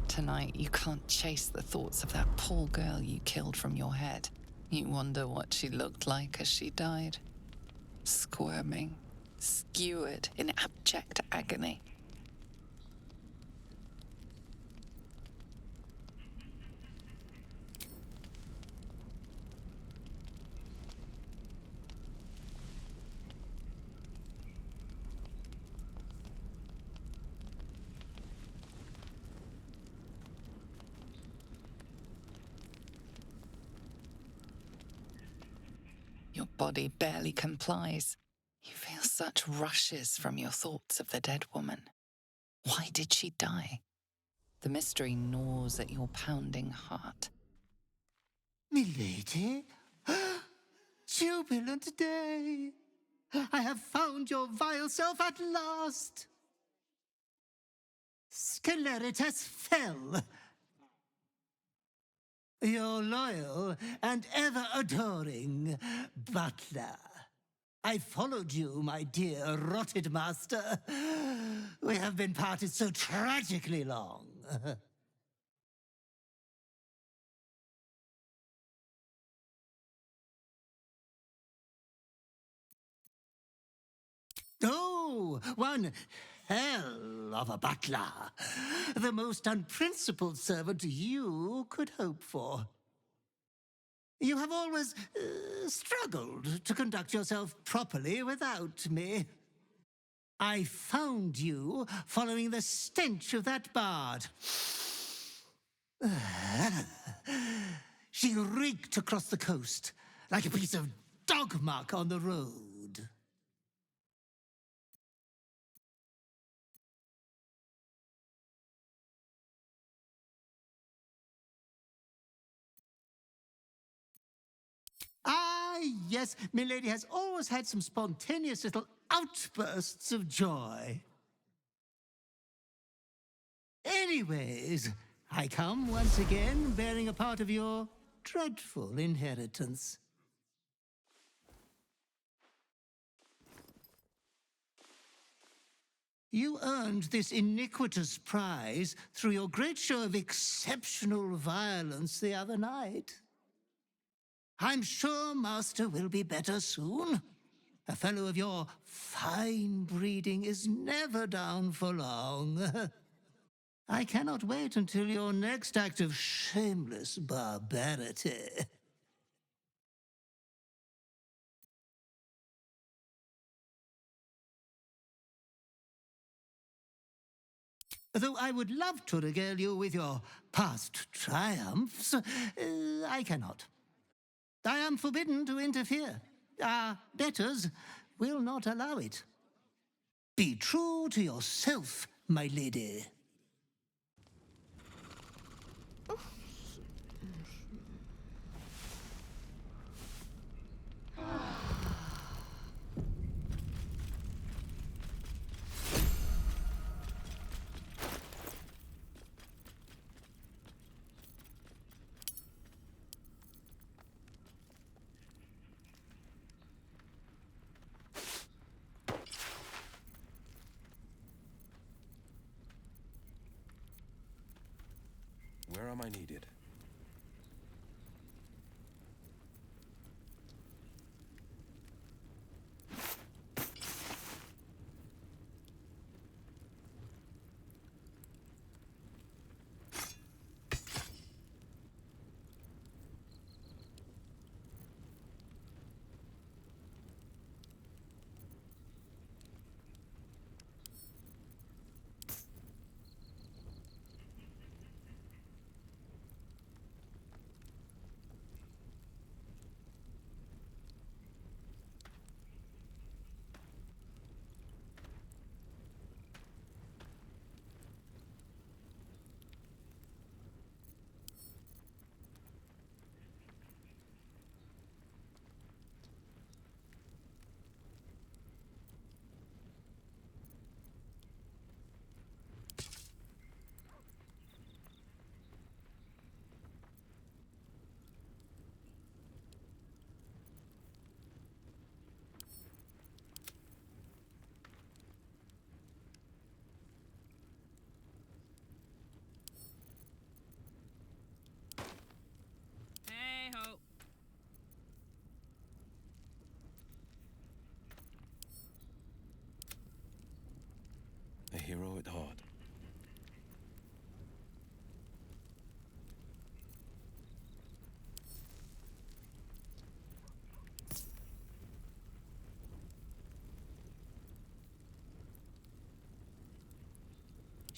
Tonight, you can't chase the thoughts of that poor girl you killed from your head. You wonder what she looked like as she died. Squirming, skewered in abject agony. Your body barely complies. You feel such rushes from your thoughts of the dead woman. Why did she die? The mystery gnaws at your pounding heart. Milady? Jubilant day! I have found your vile self at last! Sceleritas fell. Your loyal and ever-adoring butler. I followed you, my dear rotted master. We have been parted so tragically long. Oh, one hell of a butler. The most unprincipled servant you could hope for. You have always struggled to conduct yourself properly without me. I found you following the stench of that bard. She reeked across the coast like a piece of dog muck on the road. Ah, yes, milady has always had some spontaneous little outbursts of joy. Anyways, I come once again bearing a part of your dreadful inheritance. You earned this iniquitous prize through your great show of exceptional violence the other night. I'm sure Master will be better soon. A fellow of your fine breeding is never down for long. I cannot wait until your next act of shameless barbarity. Though I would love to regale you with your past triumphs, I cannot. I am forbidden to interfere. Our betters will not allow it. Be true to yourself, my lady. Where am I needed?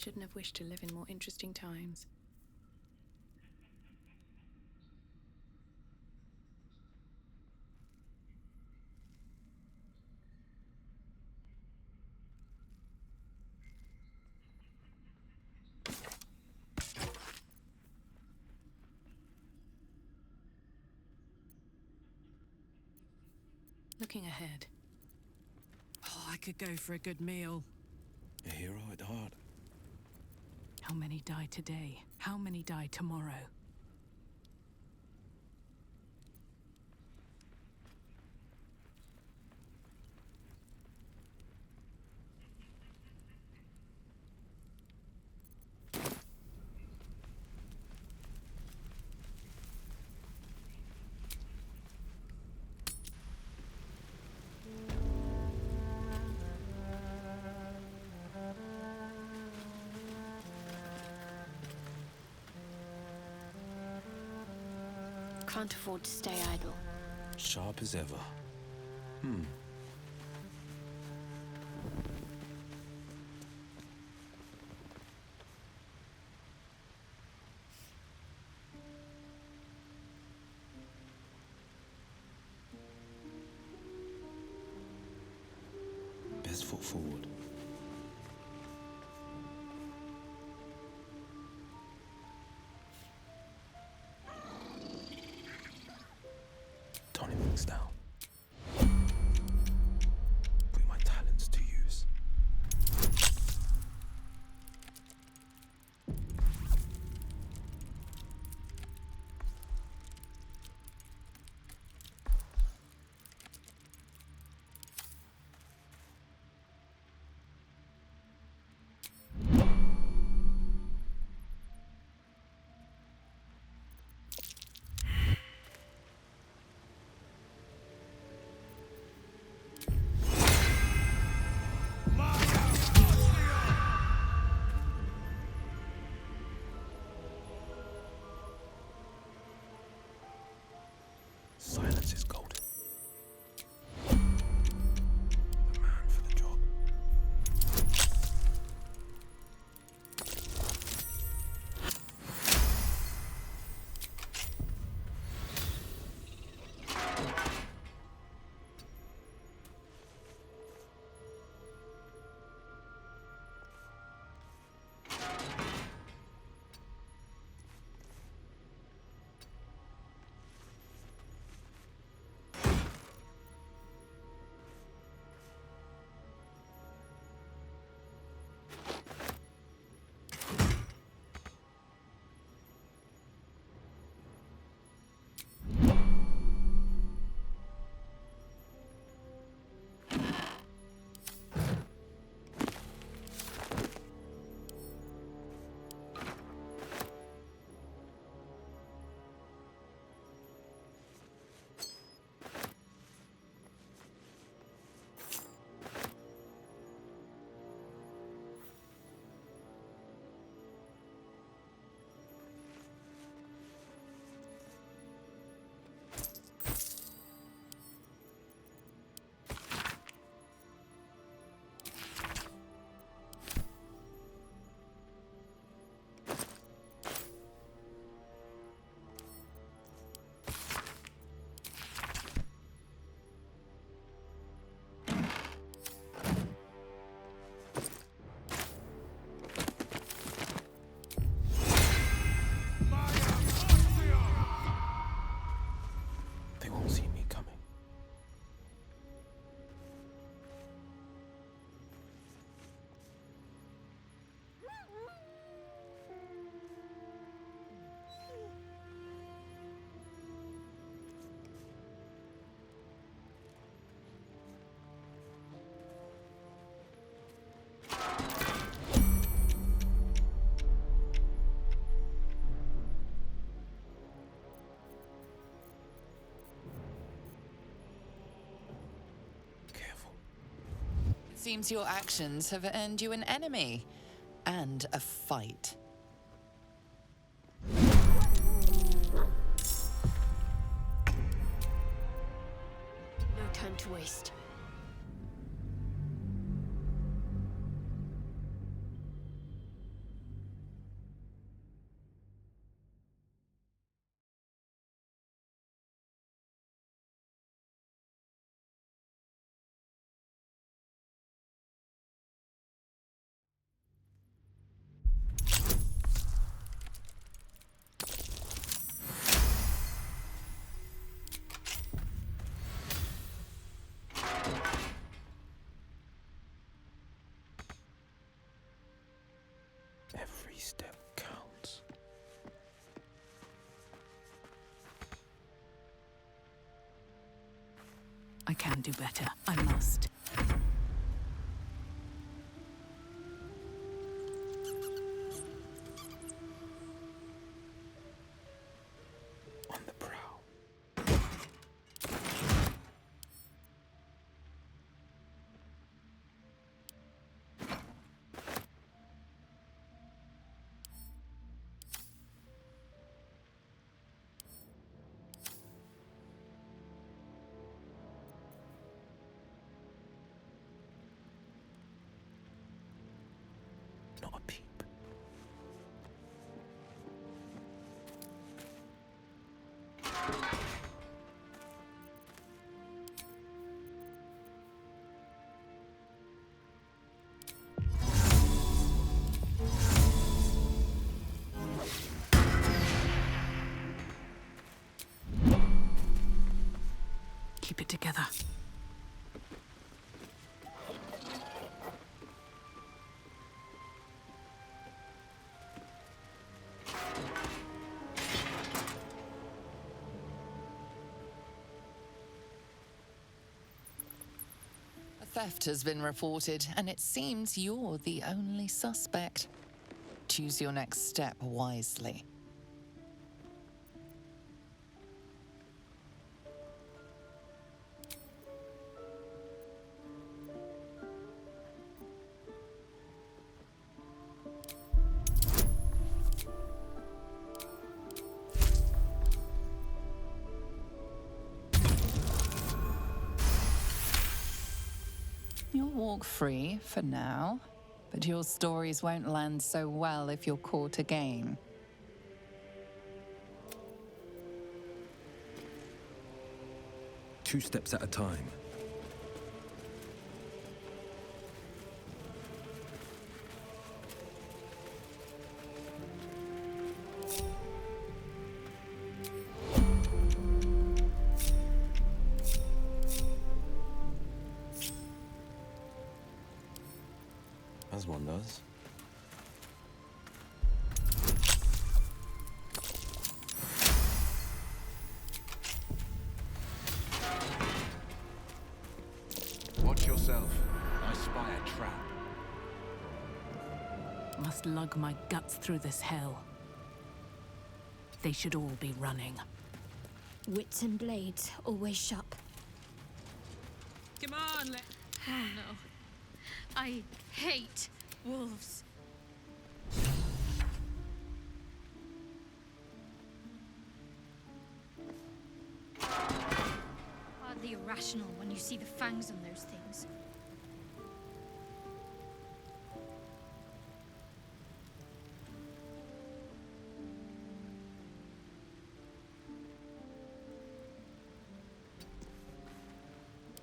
shouldn't have wished to live in more interesting times. Looking ahead. Oh, I could go for a good meal. A hero at heart. How many die today? How many die tomorrow? Can't afford to stay idle. Sharp as ever. Best foot forward. Toning things down. Put my talents to use. Silence is golden. The man for the job. They won't see me coming. Seems your actions have earned you an enemy and a fight. No time to waste. Every step counts. I can do better. I must. On the prowl. Not a peep. Keep it together. A theft has been reported, and it seems you're the only suspect. Choose your next step wisely. You'll walk free for now, but your stories won't land so well if you're caught again. Two steps at a time. As one does. Watch yourself. I spy a trap. Must lug my guts through this hell. They should all be running. Wits and blades always sharp. Come on, Oh no. I hate wolves. Hardly irrational when you see the fangs on those things.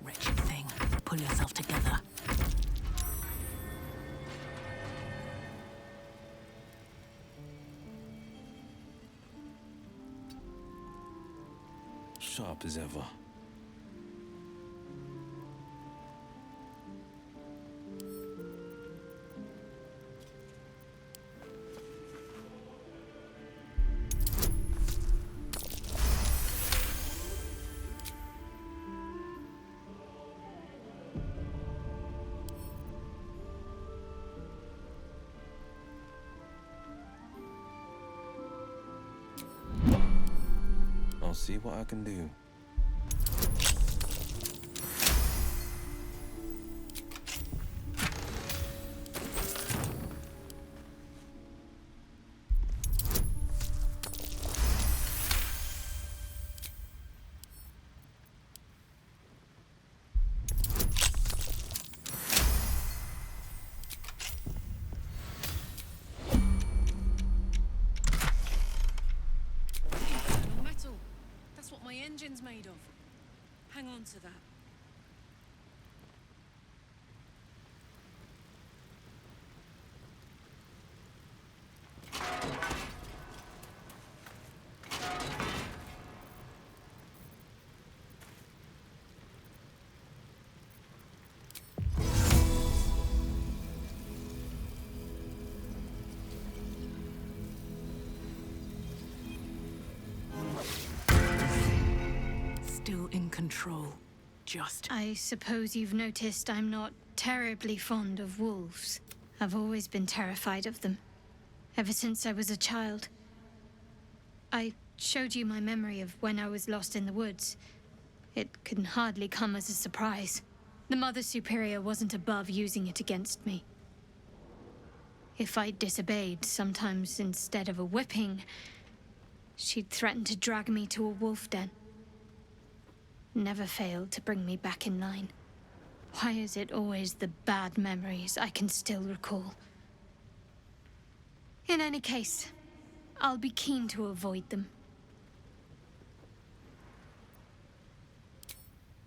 Wretched thing. Pull yourself together. Sharp as ever. I'll see what I can do. metal. That's what my engine's made of. Hang on to that. control. Just... I suppose you've noticed I'm not terribly fond of wolves. I've always been terrified of them, ever since I was a child. I showed you my memory of when I was lost in the woods. It can hardly come as a surprise. The Mother Superior wasn't above using it against me. If I disobeyed, sometimes instead of a whipping, she'd threaten to drag me to a wolf den. Never failed to bring me back in line. Why is it always the bad memories I can still recall? In any case, I'll be keen to avoid them.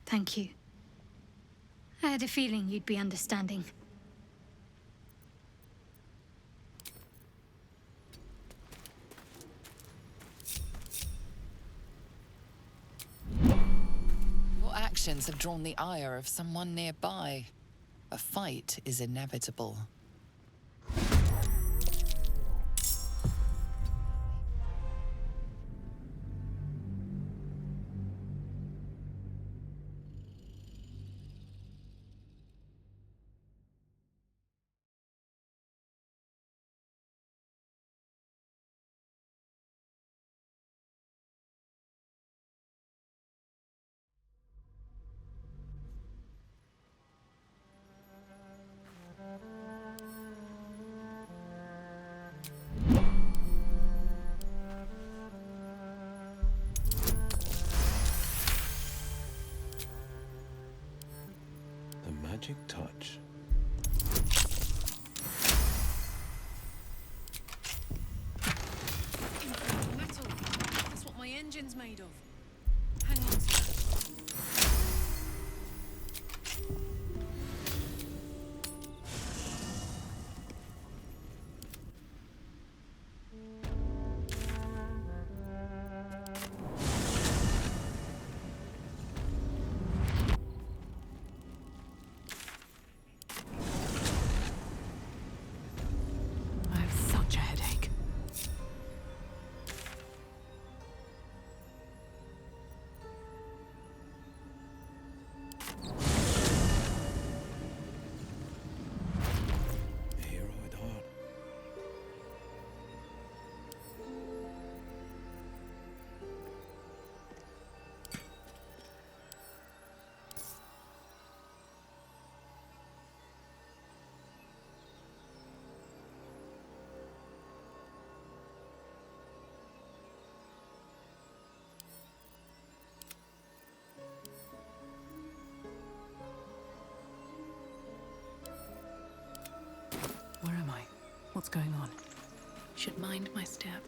Thank you. I had a feeling you'd be understanding. Your actions have drawn the ire of someone nearby. A fight is inevitable. Magic touch. Metal. That's what my engine's made of. Hang on to that. Where am I? What's going on? Should mind my step.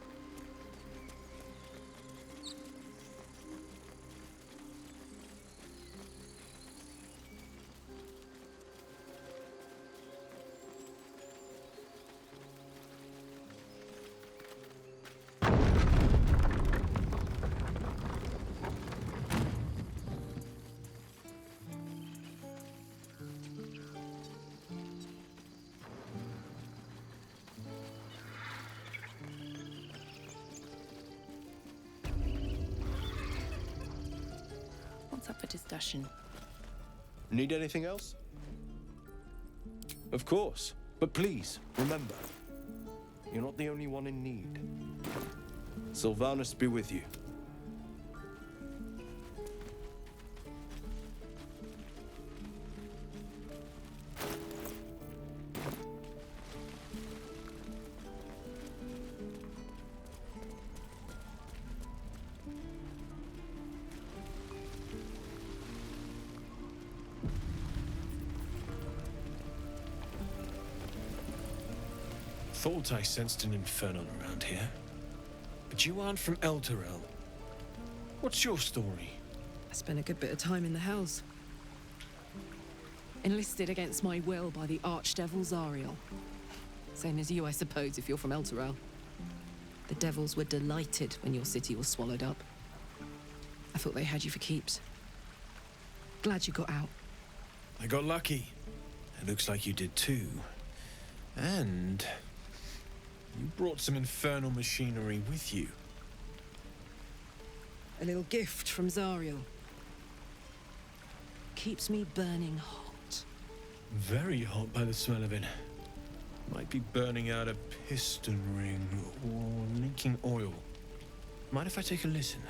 What's up for discussion? Need anything else? Of course. But please, remember, you're not the only one in need. Sylvanus be with you. Thought I sensed an infernal around here. But you aren't from Elturel. What's your story? I spent a good bit of time in the Hells. Enlisted against my will by the Archdevil Zariel. Same as you, I suppose, if you're from Elturel. The devils were delighted when your city was swallowed up. I thought they had you for keeps. Glad you got out. I got lucky. It looks like you did too. And you brought some infernal machinery with you. A little gift from Zariel. keeps me burning hot. Very hot by the smell of it. Might be burning out a piston ring or leaking oil. Mind if I take a listen?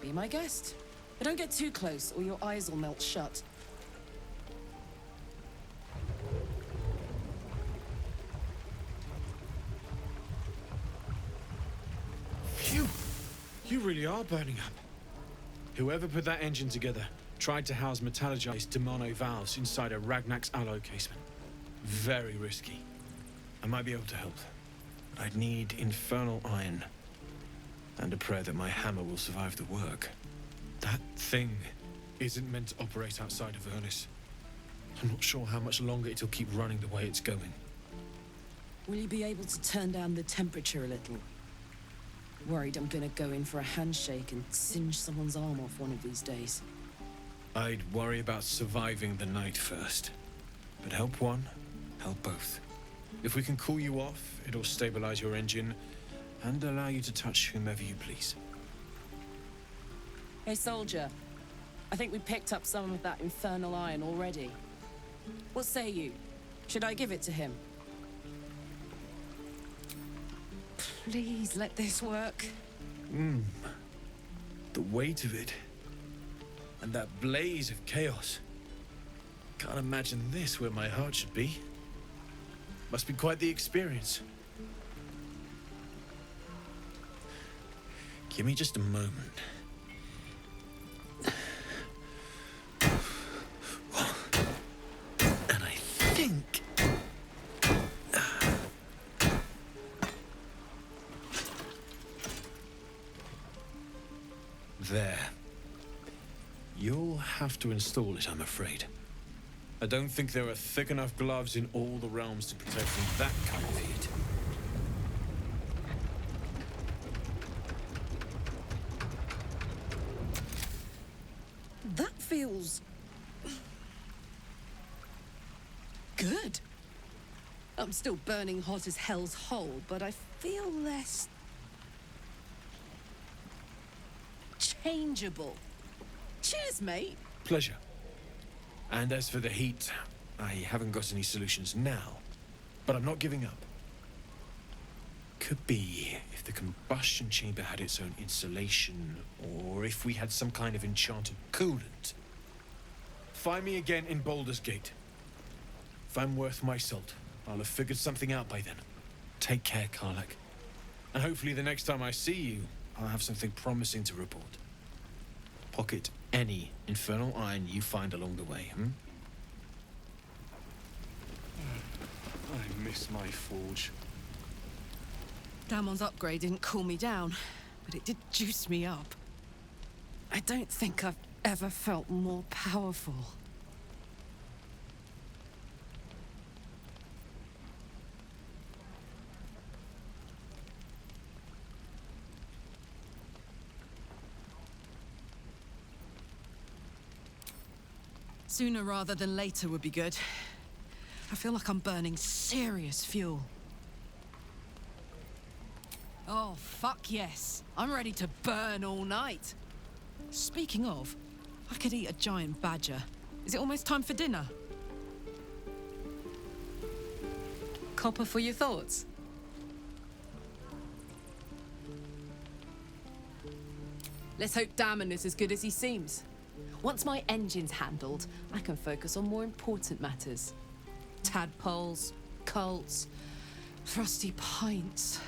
Be my guest. But don't get too close or your eyes will melt shut. Phew! You really are burning up. Whoever put that engine together tried to house metallogized Demono valves inside a Ragnak's alloy casement. Very risky. I might be able to help. But I'd need infernal iron. And a prayer that my hammer will survive the work. That thing isn't meant to operate outside of Avernus. I'm not sure how much longer it'll keep running the way it's going. Will you be able to turn down the temperature a little? Worried I'm gonna go in for a handshake and singe someone's arm off one of these days. I'd worry about surviving the night first. But help one, help both. If we can cool you off, it'll stabilize your engine and allow you to touch whomever you please. Hey, soldier. I think we picked up some of that infernal iron already. What say you? Should I give it to him? Please let this work. The weight of it. And that blaze of chaos. Can't imagine this where my heart should be. Must be quite the experience. Give me just a moment. And I think... There. You'll have to install it, I'm afraid. I don't think there are thick enough gloves in all the realms to protect from that kind of heat. That feels... good. I'm still burning hot as hell's hole, but I feel less... changeable. Cheers, mate. Pleasure. And as for the heat, I haven't got any solutions now, but I'm not giving up. Could be if the combustion chamber had its own insulation, or if we had some kind of enchanted coolant. Find me again in Baldur's Gate. If I'm worth my salt, I'll have figured something out by then. Take care, Karlach. And hopefully the next time I see you, I'll have something promising to report. Pocket any infernal iron you find along the way, I miss my forge. Damon's upgrade didn't cool me down, but it did juice me up. I don't think I've ever felt more powerful. Sooner rather than later would be good. I feel like I'm burning serious fuel. Oh, fuck yes. I'm ready to burn all night. Speaking of, I could eat a giant badger. Is it almost time for dinner? Copper for your thoughts? Let's hope Damon is as good as he seems. Once my engine's handled, I can focus on more important matters. Tadpoles, cults, frosty pints.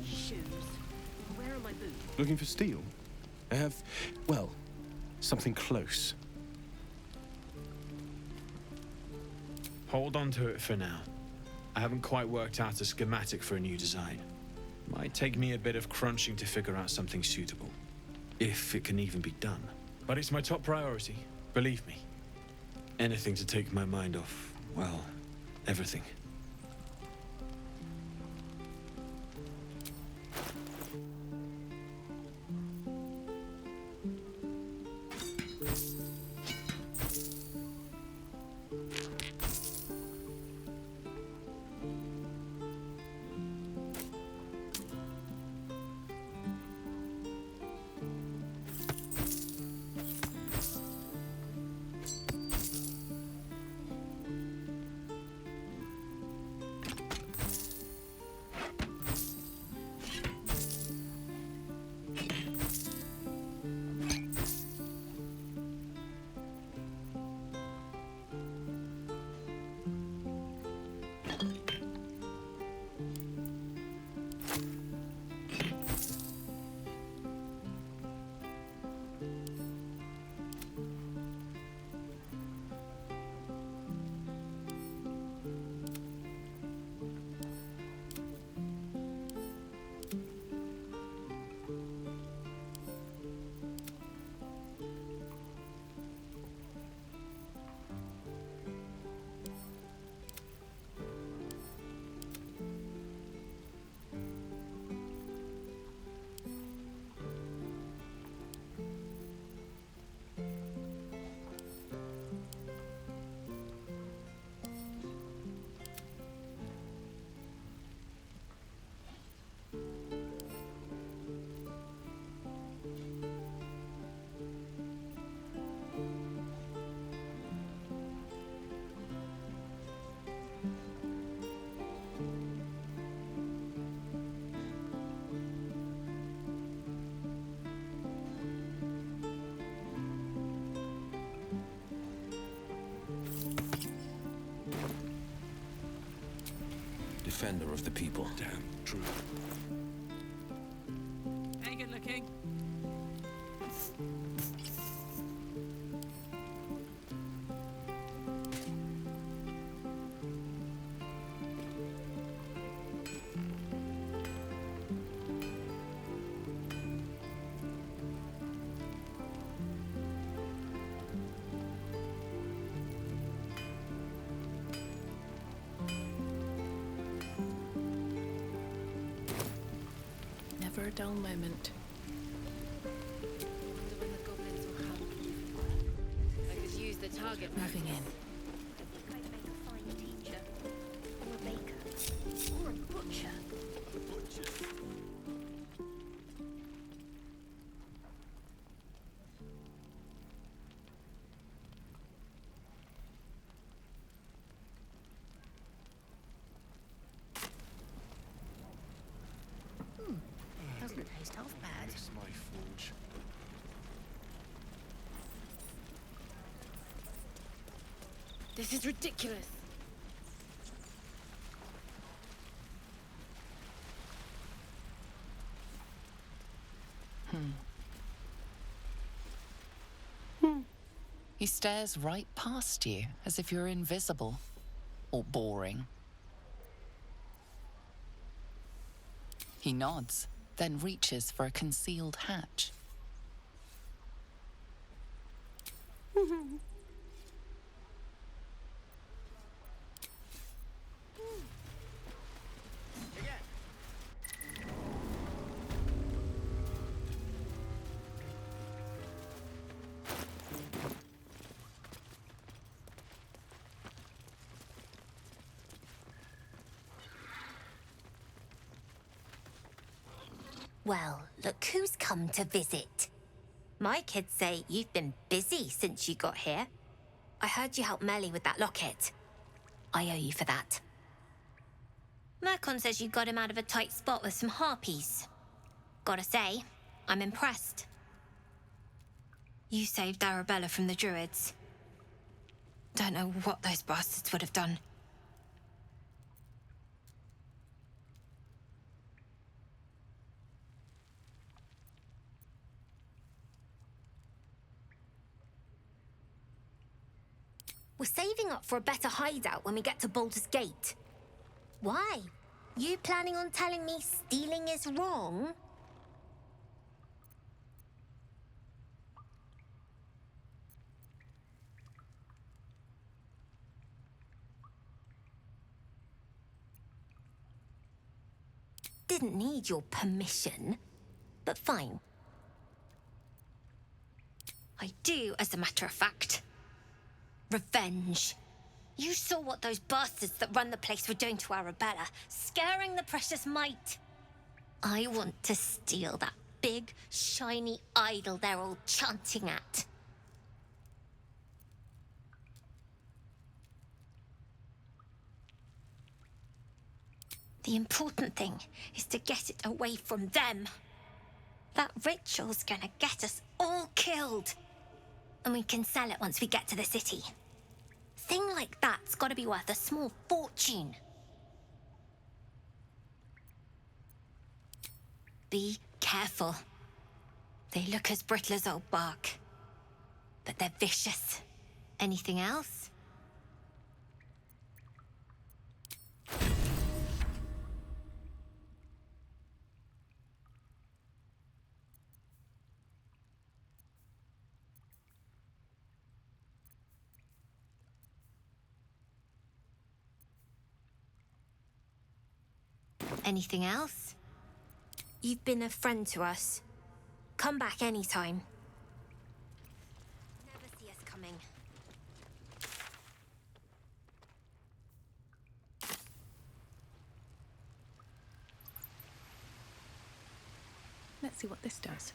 Shoes. Where are my boots? Looking for steel? I have, well, something close. Hold on to it for now. I haven't quite worked out a schematic for a new design. Might take me a bit of crunching to figure out something suitable. If it can even be done. But it's my top priority, believe me. Anything to take my mind off, well, everything. defender of the people. Damn true. Ain't good looking. Never a dull moment. Wonder when the goblins will come. I could use the target. Moving in. I think I'd make a fine teacher, or a baker, or a butcher. Doesn't taste half bad. It's my forge. This is ridiculous. He stares right past you, as if you're invisible. Or boring. He nods, then reaches for a concealed hatch. Well, look who's come to visit. My kids say you've been busy since you got here. I heard you helped Melly with that locket. I owe you for that. Mercon says you got him out of a tight spot with some harpies. Gotta say, I'm impressed. You saved Arabella from the druids. Don't know what those bastards would have done. We're saving up for a better hideout when we get to Baldur's Gate. Why? You planning on telling me stealing is wrong? Didn't need your permission, but fine. I do, as a matter of fact. Revenge. You saw what those bastards that run the place were doing to Arabella, scaring the precious mite. I want to steal that big, shiny idol they're all chanting at. The important thing is to get it away from them. That ritual's gonna get us all killed. And we can sell it once we get to the city. Thing like that's gotta be worth a small fortune. Be careful. They look as brittle as old bark, but they're vicious. Anything else? Anything else? You've been a friend to us. Come back anytime. Never see us coming. Let's see what this does.